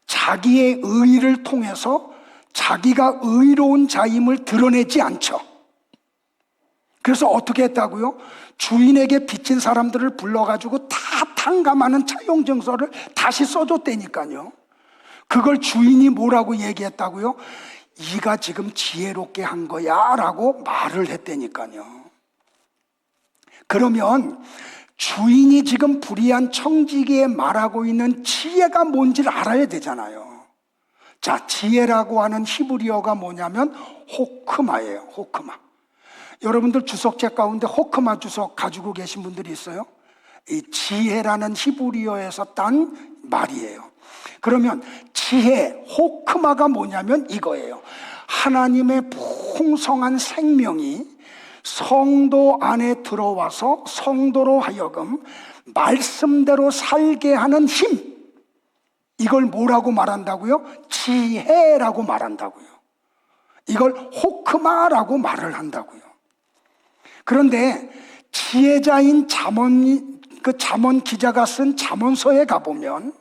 자기의 의의를 통해서 자기가 의로운 자임을 드러내지 않죠. 그래서 어떻게 했다고요? 주인에게 빚진 사람들을 불러가지고 다 탕감하는 차용증서를 다시 써줬다니까요. 그걸 주인이 뭐라고 얘기했다고요? 이가 지금 지혜롭게 한 거야 라고 말을 했다니까요. 그러면 주인이 지금 불의한 청지기에 말하고 있는 지혜가 뭔지를 알아야 되잖아요. 자, 지혜라고 하는 히브리어가 뭐냐면 호크마예요. 호크마. 여러분들 주석책 가운데 호크마 주석 가지고 계신 분들이 있어요? 이 지혜라는 히브리어에서 딴 말이에요. 그러면 지혜, 호크마가 뭐냐면 이거예요. 하나님의 풍성한 생명이 성도 안에 들어와서 성도로 하여금 말씀대로 살게 하는 힘. 이걸 뭐라고 말한다고요? 지혜라고 말한다고요. 이걸 호크마라고 말을 한다고요. 그런데 지혜자인 잠언 기자가 쓴 잠언서에 가보면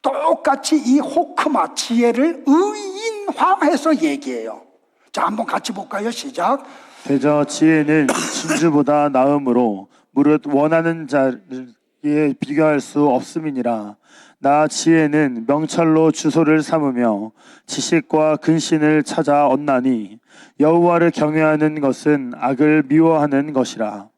똑같이 이 호크마 지혜를 의인화해서 얘기해요. 자, 한번 같이 볼까요? 시작. 대저 지혜는 진주보다 나음으로 무릇 원하는 자에 비교할 수 없음이니라. 나 지혜는 명철로 주소를 삼으며 지식과 근신을 찾아 얻나니 여호와를 경외하는 것은 악을 미워하는 것이라.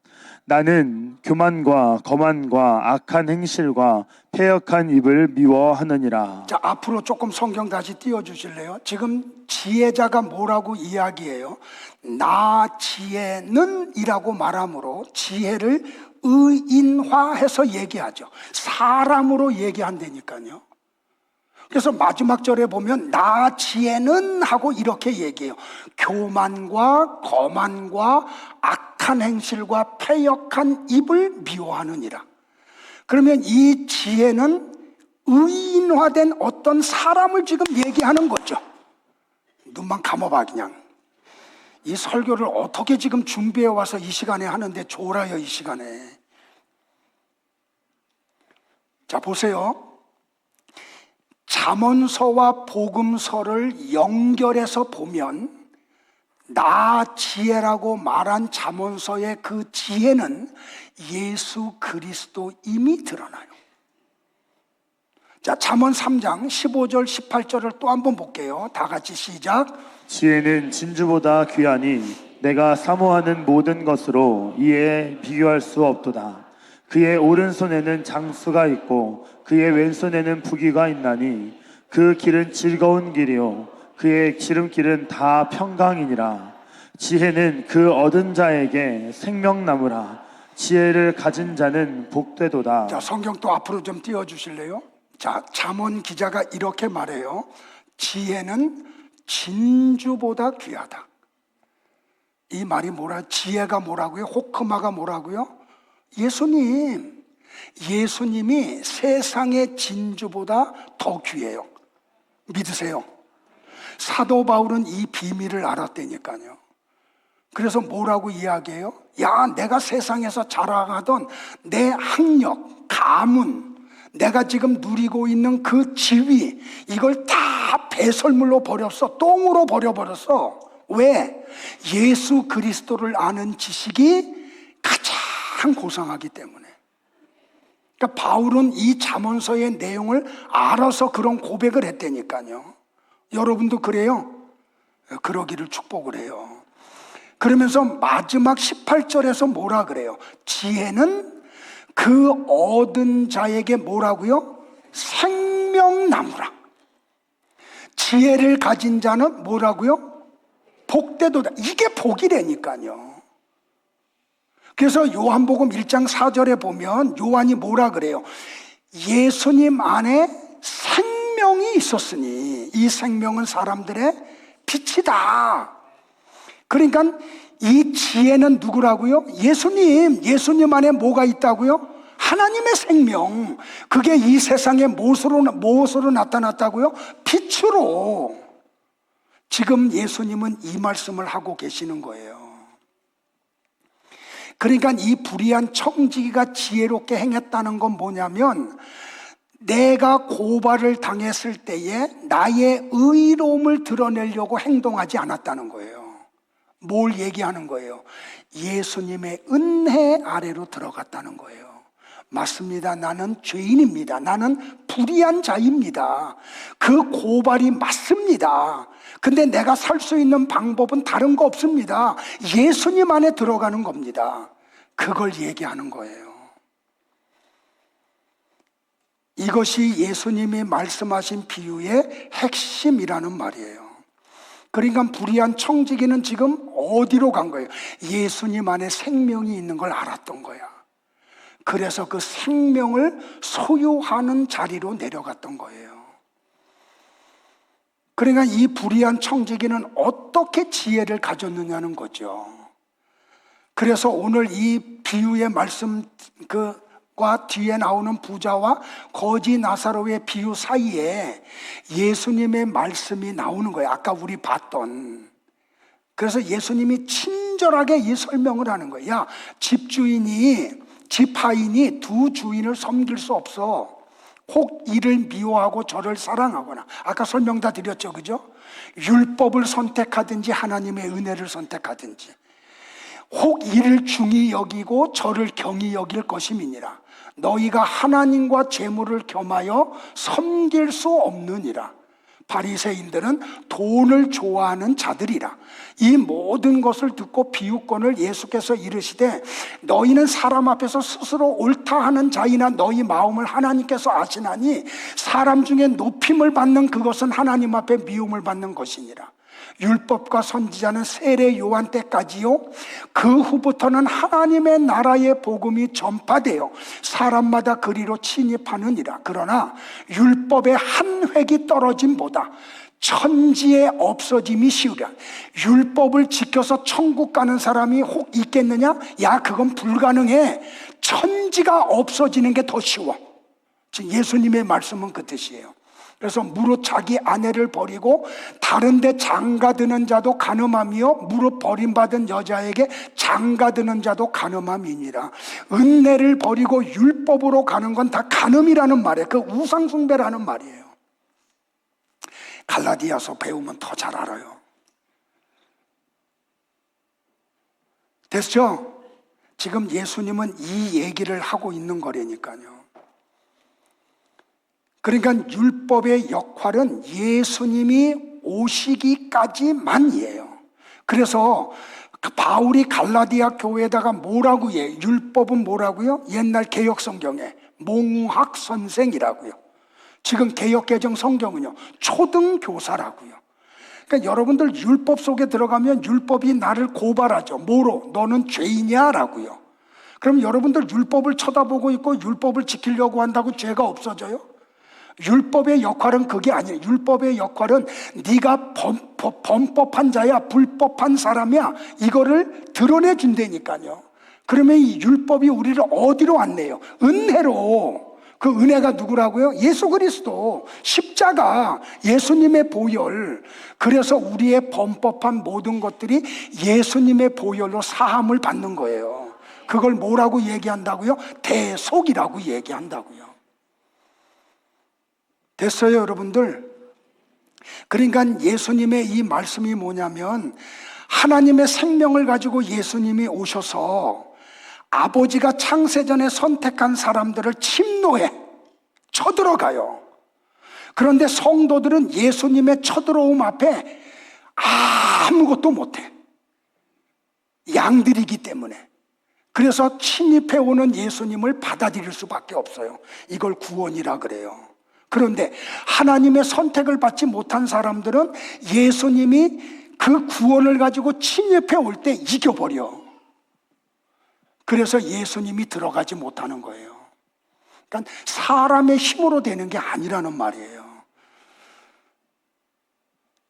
나는 교만과 거만과 악한 행실과 패역한 입을 미워하느니라. 자, 앞으로 조금 성경 다시 띄워주실래요? 지금 지혜자가 뭐라고 이야기해요? 나 지혜는 이라고 말함으로 지혜를 의인화해서 얘기하죠. 사람으로 얘기한다니까요. 그래서 마지막 절에 보면 나 지혜는 하고 이렇게 얘기해요. 교만과 거만과 악한 행실과 패역한 입을 미워하느니라. 그러면 이 지혜는 의인화된 어떤 사람을 지금 얘기하는 거죠. 눈만 감아봐 그냥. 이 설교를 어떻게 지금 준비해 와서 이 시간에 하는데 졸아요 이 시간에. 자, 보세요. 잠언서와 복음서를 연결해서 보면 나 지혜라고 말한 잠언서의 그 지혜는 예수 그리스도임이 드러나요. 자, 잠언 3장 15절 18절을 또 한번 볼게요. 다 같이 시작. 지혜는 진주보다 귀하니 내가 사모하는 모든 것으로 이에 비교할 수 없도다. 그의 오른손에는 장수가 있고 그의 왼손에는 부귀가 있나니 그 길은 즐거운 길이요 그의 지름길은 다 평강이니라. 지혜는 그 얻은 자에게 생명나무라. 지혜를 가진 자는 복되도다. 자, 성경 또 앞으로 좀 띄워주실래요? 자, 잠언 기자가 이렇게 말해요. 지혜는 진주보다 귀하다. 이 말이 뭐라? 지혜가 뭐라고요? 호크마가 뭐라고요? 예수님이 세상의 진주보다 더 귀해요. 믿으세요? 사도 바울은 이 비밀을 알았다니까요. 그래서 뭐라고 이야기해요? 야, 내가 세상에서 자랑하던 내 학력, 가문, 내가 지금 누리고 있는 그 지위, 이걸 다 배설물로 버렸어. 똥으로 버려버렸어. 왜? 예수 그리스도를 아는 지식이 가장 고상하기 때문에. 그러니까 바울은 이 잠언서의 내용을 알아서 그런 고백을 했다니까요. 여러분도 그래요? 그러기를 축복을 해요. 그러면서 마지막 18절에서 뭐라 그래요? 지혜는 그 얻은 자에게 뭐라고요? 생명나무라. 지혜를 가진 자는 뭐라고요? 복되도다. 이게 복이라니까요. 그래서 요한복음 1장 4절에 보면 요한이 뭐라 그래요? 예수님 안에 생명이 있었으니 이 생명은 사람들의 빛이다. 그러니까 이 지혜는 누구라고요? 예수님 안에 뭐가 있다고요? 하나님의 생명. 그게 이 세상에 무엇으로 나타났다고요? 빛으로. 지금 예수님은 이 말씀을 하고 계시는 거예요. 그러니까 이 불의한 청지기가 지혜롭게 행했다는 건 뭐냐면, 내가 고발을 당했을 때에 나의 의로움을 드러내려고 행동하지 않았다는 거예요. 뭘 얘기하는 거예요? 예수님의 은혜 아래로 들어갔다는 거예요. 맞습니다. 나는 죄인입니다. 나는 불의한 자입니다. 그 고발이 맞습니다. 근데 내가 살 수 있는 방법은 다른 거 없습니다. 예수님 안에 들어가는 겁니다. 그걸 얘기하는 거예요. 이것이 예수님이 말씀하신 비유의 핵심이라는 말이에요. 그러니까 불의한 청지기는 지금 어디로 간 거예요? 예수님 안에 생명이 있는 걸 알았던 거야. 그래서 그 생명을 소유하는 자리로 내려갔던 거예요. 그러니까 이 불의한 청지기는 어떻게 지혜를 가졌느냐는 거죠. 그래서 오늘 이 비유의 말씀 과 뒤에 나오는 부자와 거지 나사로의 비유 사이에 예수님의 말씀이 나오는 거예요. 아까 우리 봤던. 그래서 예수님이 친절하게 이 설명을 하는 거예요. 야, 집하인이 두 주인을 섬길 수 없어. 혹 이를 미워하고 저를 사랑하거나. 아까 설명 다 드렸죠, 그죠? 율법을 선택하든지 하나님의 은혜를 선택하든지. 혹 이를 중히 여기고 저를 경히 여길 것임이니라. 너희가 하나님과 재물을 겸하여 섬길 수 없느니라. 바리새인들은 돈을 좋아하는 자들이라. 이 모든 것을 듣고 비유권을 예수께서 이르시되, 너희는 사람 앞에서 스스로 옳다 하는 자이나 너희 마음을 하나님께서 아시나니 사람 중에 높임을 받는 그것은 하나님 앞에 미움을 받는 것이니라. 율법과 선지자는 세례 요한 때까지요, 그 후부터는 하나님의 나라의 복음이 전파되어 사람마다 그리로 침입하느니라. 그러나 율법의 한 획이 떨어짐보다 천지에 없어짐이 쉬우랴. 율법을 지켜서 천국 가는 사람이 혹 있겠느냐? 야, 그건 불가능해. 천지가 없어지는 게 더 쉬워. 지금 예수님의 말씀은 그 뜻이에요. 그래서 무릇 자기 아내를 버리고 다른 데 장가드는 자도 가늠함이요, 무릇 버림받은 여자에게 장가드는 자도 가늠함이니라. 은혜를 버리고 율법으로 가는 건 다 가늠이라는 말이에요. 그 우상숭배라는 말이에요. 갈라디아서 배우면 더 잘 알아요. 됐죠? 지금 예수님은 이 얘기를 하고 있는 거라니까요. 그러니까 율법의 역할은 예수님이 오시기까지만이에요. 그래서 바울이 갈라디아 교회에다가 뭐라고 해요? 율법은 뭐라고요? 옛날 개역 성경에 몽학 선생이라고요. 지금 개역 개정 성경은요, 초등교사라고요. 그러니까 여러분들 율법 속에 들어가면 율법이 나를 고발하죠. 뭐로? 너는 죄인이야 라고요. 그럼 여러분들 율법을 쳐다보고 있고 율법을 지키려고 한다고 죄가 없어져요? 율법의 역할은 그게 아니에요. 율법의 역할은 네가 범법한 자야, 불법한 사람이야, 이거를 드러내 준다니까요. 그러면 이 율법이 우리를 어디로 안내요? 은혜로. 그 은혜가 누구라고요? 예수 그리스도, 십자가, 예수님의 보혈. 그래서 우리의 범법한 모든 것들이 예수님의 보혈로 사함을 받는 거예요. 그걸 뭐라고 얘기한다고요? 대속이라고 얘기한다고요. 됐어요, 여러분들? 그러니까 예수님의 이 말씀이 뭐냐면, 하나님의 생명을 가지고 예수님이 오셔서 아버지가 창세전에 선택한 사람들을 침노해 쳐들어가요. 그런데 성도들은 예수님의 쳐들어옴 앞에 아무것도 못해. 양들이기 때문에. 그래서 침입해 오는 예수님을 받아들일 수밖에 없어요. 이걸 구원이라 그래요. 그런데 하나님의 선택을 받지 못한 사람들은 예수님이 그 구원을 가지고 침입해 올 때 이겨버려. 그래서 예수님이 들어가지 못하는 거예요. 그러니까 사람의 힘으로 되는 게 아니라는 말이에요.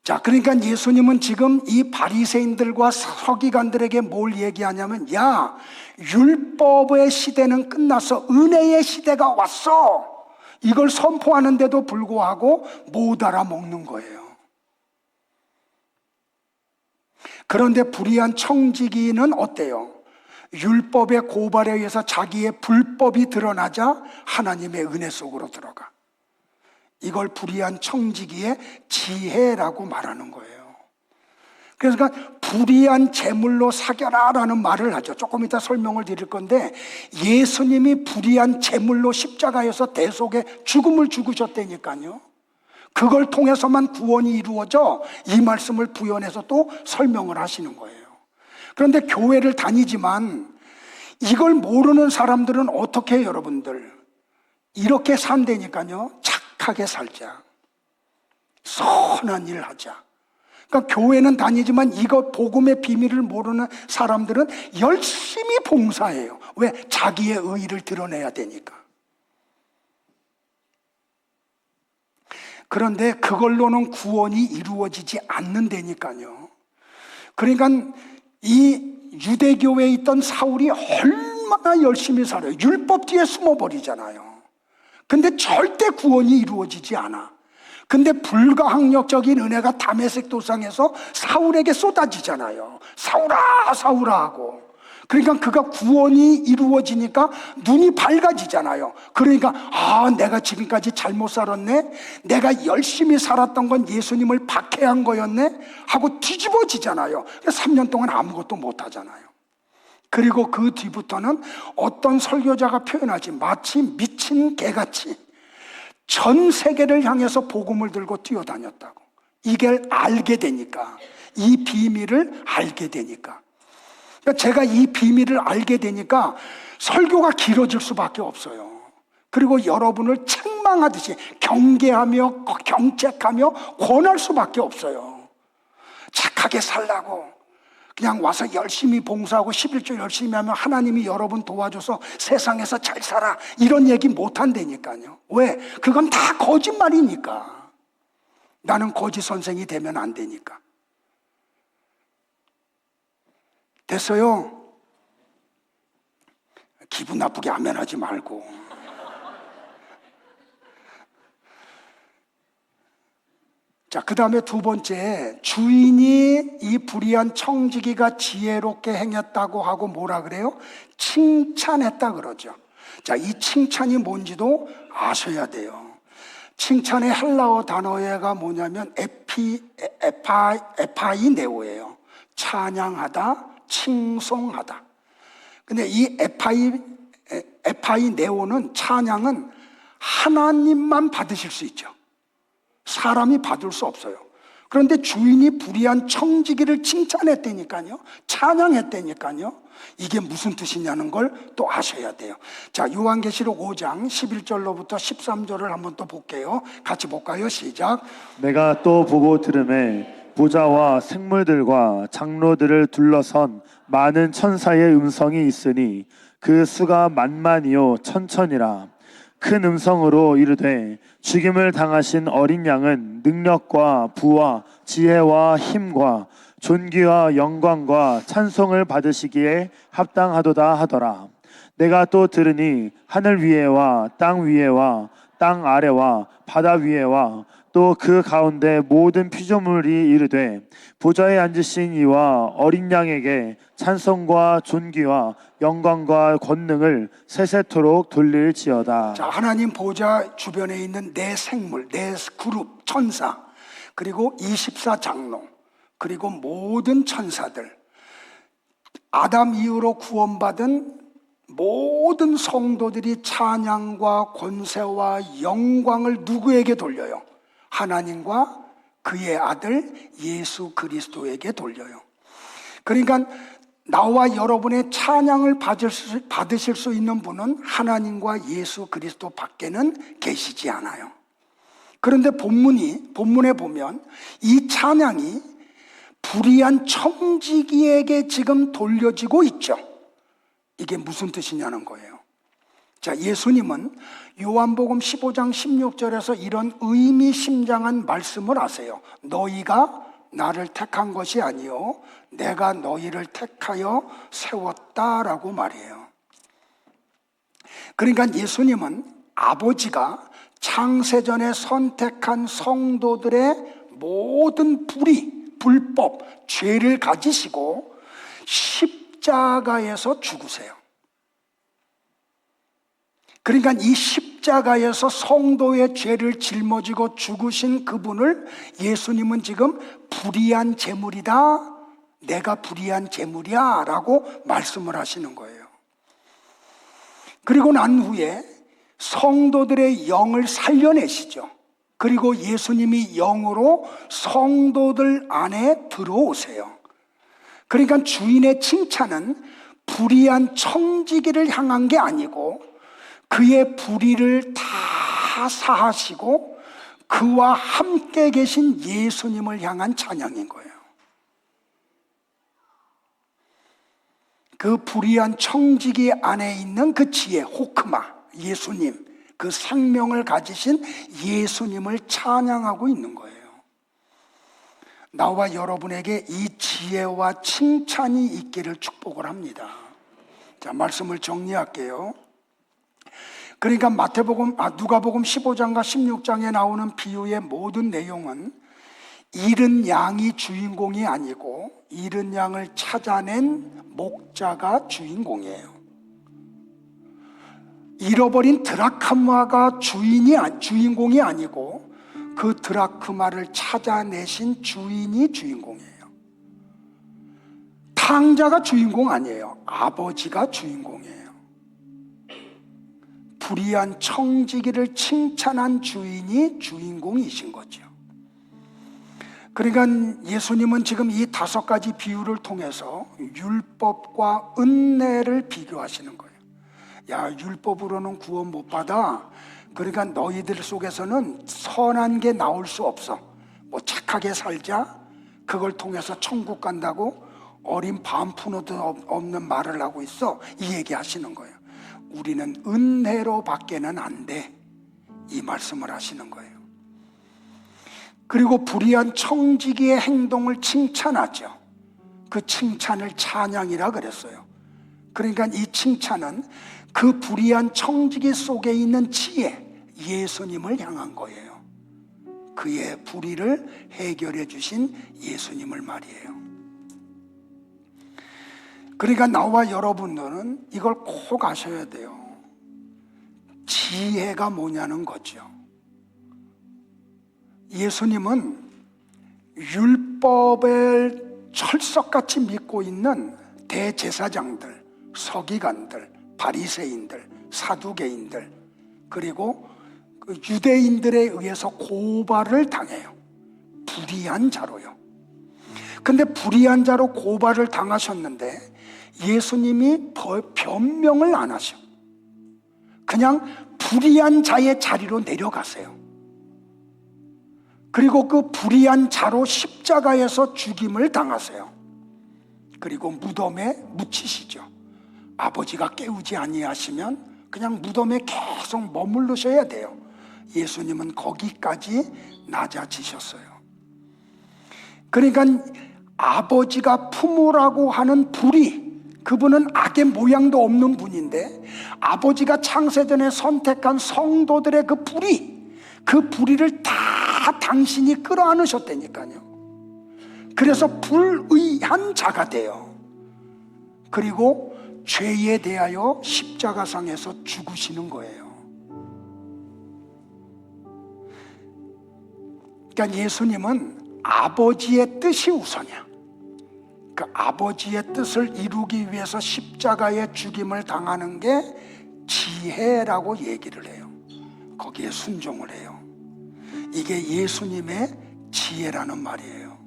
자, 그러니까 예수님은 지금 이 바리새인들과 서기관들에게 뭘 얘기하냐면, 야, 율법의 시대는 끝나서 은혜의 시대가 왔어. 이걸 선포하는데도 불구하고 못 알아먹는 거예요. 그런데 불의한 청지기는 어때요? 율법의 고발에 의해서 자기의 불법이 드러나자 하나님의 은혜 속으로 들어가. 이걸 불의한 청지기의 지혜라고 말하는 거예요. 그래서 불의한 제물로 사겨라라는 말을 하죠. 조금 이따 설명을 드릴 건데, 예수님이 불의한 제물로 십자가에서 대속의 죽음을 죽으셨다니까요. 그걸 통해서만 구원이 이루어져 이 말씀을 부연해서 또 설명을 하시는 거예요. 그런데 교회를 다니지만 이걸 모르는 사람들은 어떻게 해요, 여러분들? 이렇게 산다니까요. 착하게 살자. 선한 일 하자. 그러니까 교회는 다니지만 이거 복음의 비밀을 모르는 사람들은 열심히 봉사해요. 왜? 자기의 의의를 드러내야 되니까. 그런데 그걸로는 구원이 이루어지지 않는다니까요. 그러니까 이 유대교회에 있던 사울이 얼마나 열심히 살아요. 율법 뒤에 숨어버리잖아요. 근데 절대 구원이 이루어지지 않아. 근데 불가항력적인 은혜가 다메섹 도상에서 사울에게 쏟아지잖아요. 사울아 사울아 하고. 그러니까 그가 구원이 이루어지니까 눈이 밝아지잖아요. 그러니까 내가 지금까지 잘못 살았네, 내가 열심히 살았던 건 예수님을 박해한 거였네 하고 뒤집어지잖아요. 3년 동안 아무것도 못하잖아요. 그리고 그 뒤부터는 어떤 설교자가 표현하지, 마치 미친 개같이 전 세계를 향해서 복음을 들고 뛰어다녔다고. 이걸 알게 되니까, 이 비밀을 알게 되니까. 그러니까 제가 이 비밀을 알게 되니까 설교가 길어질 수밖에 없어요. 그리고 여러분을 책망하듯이 경계하며 경책하며 권할 수밖에 없어요. 착하게 살라고 그냥 와서 열심히 봉사하고 11조 열심히 하면 하나님이 여러분 도와줘서 세상에서 잘 살아, 이런 얘기 못 한다니까요. 왜? 그건 다 거짓말이니까. 나는 거짓 선생이 되면 안 되니까. 됐어요. 기분 나쁘게 아멘하지 말고. 자, 그 다음에 두 번째, 주인이 이 불의한 청지기가 지혜롭게 행했다고 하고 뭐라 그래요? 칭찬했다 그러죠. 자, 이 칭찬이 뭔지도 아셔야 돼요. 칭찬의 헬라어 단어가 뭐냐면 에파이네오예요. 찬양하다, 칭송하다. 근데 이 에파이네오는, 찬양은 하나님만 받으실 수 있죠. 사람이 받을 수 없어요. 그런데 주인이 불의한 청지기를 칭찬했다니까요. 찬양했다니까요. 이게 무슨 뜻이냐는 걸 또 아셔야 돼요. 자, 요한계시록 5장 11절로부터 13절을 한번 또 볼게요. 같이 볼까요? 시작. 내가 또 보고 들음에 보좌와 생물들과 장로들을 둘러선 많은 천사의 음성이 있으니 그 수가 만만이요 천천이라. 큰 음성으로 이르되 죽임을 당하신 어린 양은 능력과 부와 지혜와 힘과 존귀와 영광과 찬송을 받으시기에 합당하도다 하더라. 내가 또 들으니 하늘 위에와 땅 위에와 땅 아래와 바다 위에와 또 그 가운데 모든 피조물이 이르되 보좌에 앉으신 이와 어린 양에게 찬송과 존귀와 영광과 권능을 세세토록 돌릴지어다. 자, 하나님 보좌 주변에 있는 네 생물, 네 그룹 천사, 그리고 24장로, 그리고 모든 천사들, 아담 이후로 구원받은 모든 성도들이 찬양과 권세와 영광을 누구에게 돌려요? 하나님과 그의 아들 예수 그리스도에게 돌려요. 그러니까 나와 여러분의 찬양을 받으실 수 있는 분은 하나님과 예수 그리스도 밖에는 계시지 않아요. 그런데 본문에 보면 이 찬양이 불의한 청지기에게 지금 돌려지고 있죠. 이게 무슨 뜻이냐는 거예요. 자, 예수님은 요한복음 15장 16절에서 이런 의미심장한 말씀을 하세요. 너희가 나를 택한 것이 아니요 내가 너희를 택하여 세웠다라고 말해요. 그러니까 예수님은 아버지가 창세전에 선택한 성도들의 모든 불법, 죄를 가지시고 십자가에서 죽으세요. 그러니까 이 십자가에서 성도의 죄를 짊어지고 죽으신 그분을 예수님은 지금 불의한 제물이다, 내가 불의한 제물이야 라고 말씀을 하시는 거예요. 그리고 난 후에 성도들의 영을 살려내시죠. 그리고 예수님이 영으로 성도들 안에 들어오세요. 그러니까 주인의 칭찬은 불의한 청지기를 향한 게 아니고 그의 불의를 다 사하시고 그와 함께 계신 예수님을 향한 찬양인 거예요. 그 불의한 청지기 안에 있는 그 지혜, 호크마, 예수님, 그 생명을 가지신 예수님을 찬양하고 있는 거예요. 나와 여러분에게 이 지혜와 칭찬이 있기를 축복을 합니다. 자, 말씀을 정리할게요. 그러니까 누가복음 15장과 16장에 나오는 비유의 모든 내용은 잃은 양이 주인공이 아니고 잃은 양을 찾아낸 목자가 주인공이에요. 잃어버린 드라크마가 주인공이 아니고 그 드라크마를 찾아내신 주인이 주인공이에요. 탕자가 주인공 아니에요. 아버지가 주인공이에요. 불의한 청지기를 칭찬한 주인이 주인공이신 거죠. 그러니까 예수님은 지금 이 5가지 비유를 통해서 율법과 은혜를 비교하시는 거예요. 야, 율법으로는 구원 못 받아. 그러니까 너희들 속에서는 선한 게 나올 수 없어. 뭐 착하게 살자. 그걸 통해서 천국 간다고 어린 반푼어도 없는 말을 하고 있어. 이 얘기 하시는 거예요. 우리는 은혜로 밖에는 안 돼. 이 말씀을 하시는 거예요. 그리고 불의한 청지기의 행동을 칭찬하죠. 그 칭찬을 찬양이라 그랬어요. 그러니까 이 칭찬은 그 불의한 청지기 속에 있는 지혜, 예수님을 향한 거예요. 그의 불의를 해결해 주신 예수님을 말이에요. 그러니까 나와 여러분들은 이걸 꼭 아셔야 돼요. 지혜가 뭐냐는 거죠. 예수님은 율법을 철석같이 믿고 있는 대제사장들, 서기관들, 바리새인들, 사두개인들, 그리고 그 유대인들에 의해서 고발을 당해요. 불의한 자로요. 근데 불의한 자로 고발을 당하셨는데 예수님이 변명을 안 하셔. 그냥 불의한 자의 자리로 내려가세요. 그리고 그 불의한 자로 십자가에서 죽임을 당하세요. 그리고 무덤에 묻히시죠. 아버지가 깨우지 아니하시면 그냥 무덤에 계속 머무르셔야 돼요. 예수님은 거기까지 낮아지셨어요. 그러니까 아버지가 품으라고 하는 불의, 그분은 악의 모양도 없는 분인데 아버지가 창세전에 선택한 성도들의 그 불의를 다 당신이 끌어안으셨다니까요. 그래서 불의한 자가 돼요. 그리고 죄에 대하여 십자가상에서 죽으시는 거예요. 그러니까 예수님은 아버지의 뜻이 우선이야. 그 아버지의 뜻을 이루기 위해서 십자가의 죽임을 당하는 게 지혜라고 얘기를 해요. 거기에 순종을 해요. 이게 예수님의 지혜라는 말이에요.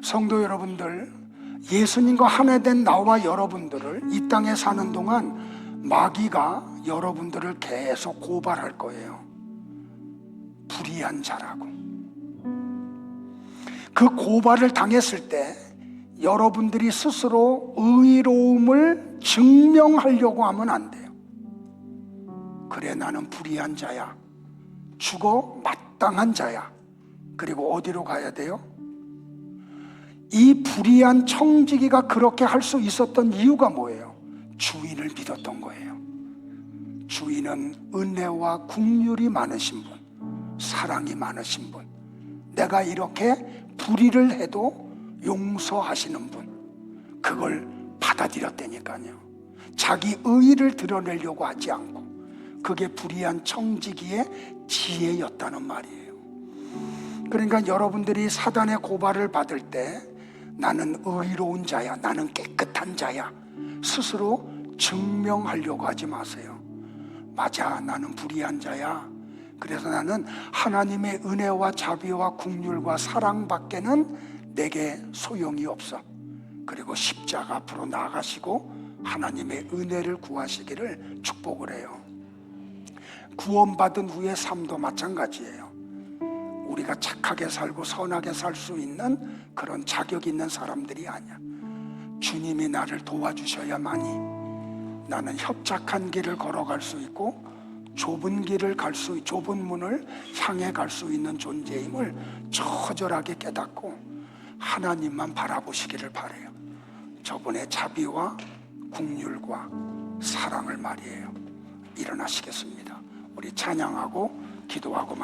성도 여러분들, 예수님과 하나 된 나와 여러분들을 이 땅에 사는 동안 마귀가 여러분들을 계속 고발할 거예요. 불의한 자라고. 그 고발을 당했을 때 여러분들이 스스로 의로움을 증명하려고 하면 안 돼요. 그래, 나는 불의한 자야, 죽어 마땅한 자야. 그리고 어디로 가야 돼요? 이 불의한 청지기가 그렇게 할 수 있었던 이유가 뭐예요? 주인을 믿었던 거예요. 주인은 은혜와 긍휼이 많으신 분, 사랑이 많으신 분, 내가 이렇게 불의를 해도 용서하시는 분, 그걸 받아들였다니까요. 자기 의의를 드러내려고 하지 않고. 그게 불의한 청지기의 지혜였다는 말이에요. 그러니까 여러분들이 사단의 고발을 받을 때 나는 의로운 자야, 나는 깨끗한 자야, 스스로 증명하려고 하지 마세요. 맞아, 나는 불의한 자야. 그래서 나는 하나님의 은혜와 자비와 긍휼과 사랑밖에는 내게 소용이 없어. 그리고 십자가 앞으로 나아가시고 하나님의 은혜를 구하시기를 축복을 해요. 구원받은 후의 삶도 마찬가지예요. 우리가 착하게 살고 선하게 살 수 있는 그런 자격 있는 사람들이 아니야. 주님이 나를 도와주셔야만이 나는 협착한 길을 걸어갈 수 있고 좁은 길을 좁은 문을 향해 갈 수 있는 존재임을 처절하게 깨닫고 하나님만 바라보시기를 바라요. 저분의 자비와 긍휼과 사랑을 말이에요. 일어나시겠습니다. 우리 찬양하고 기도하고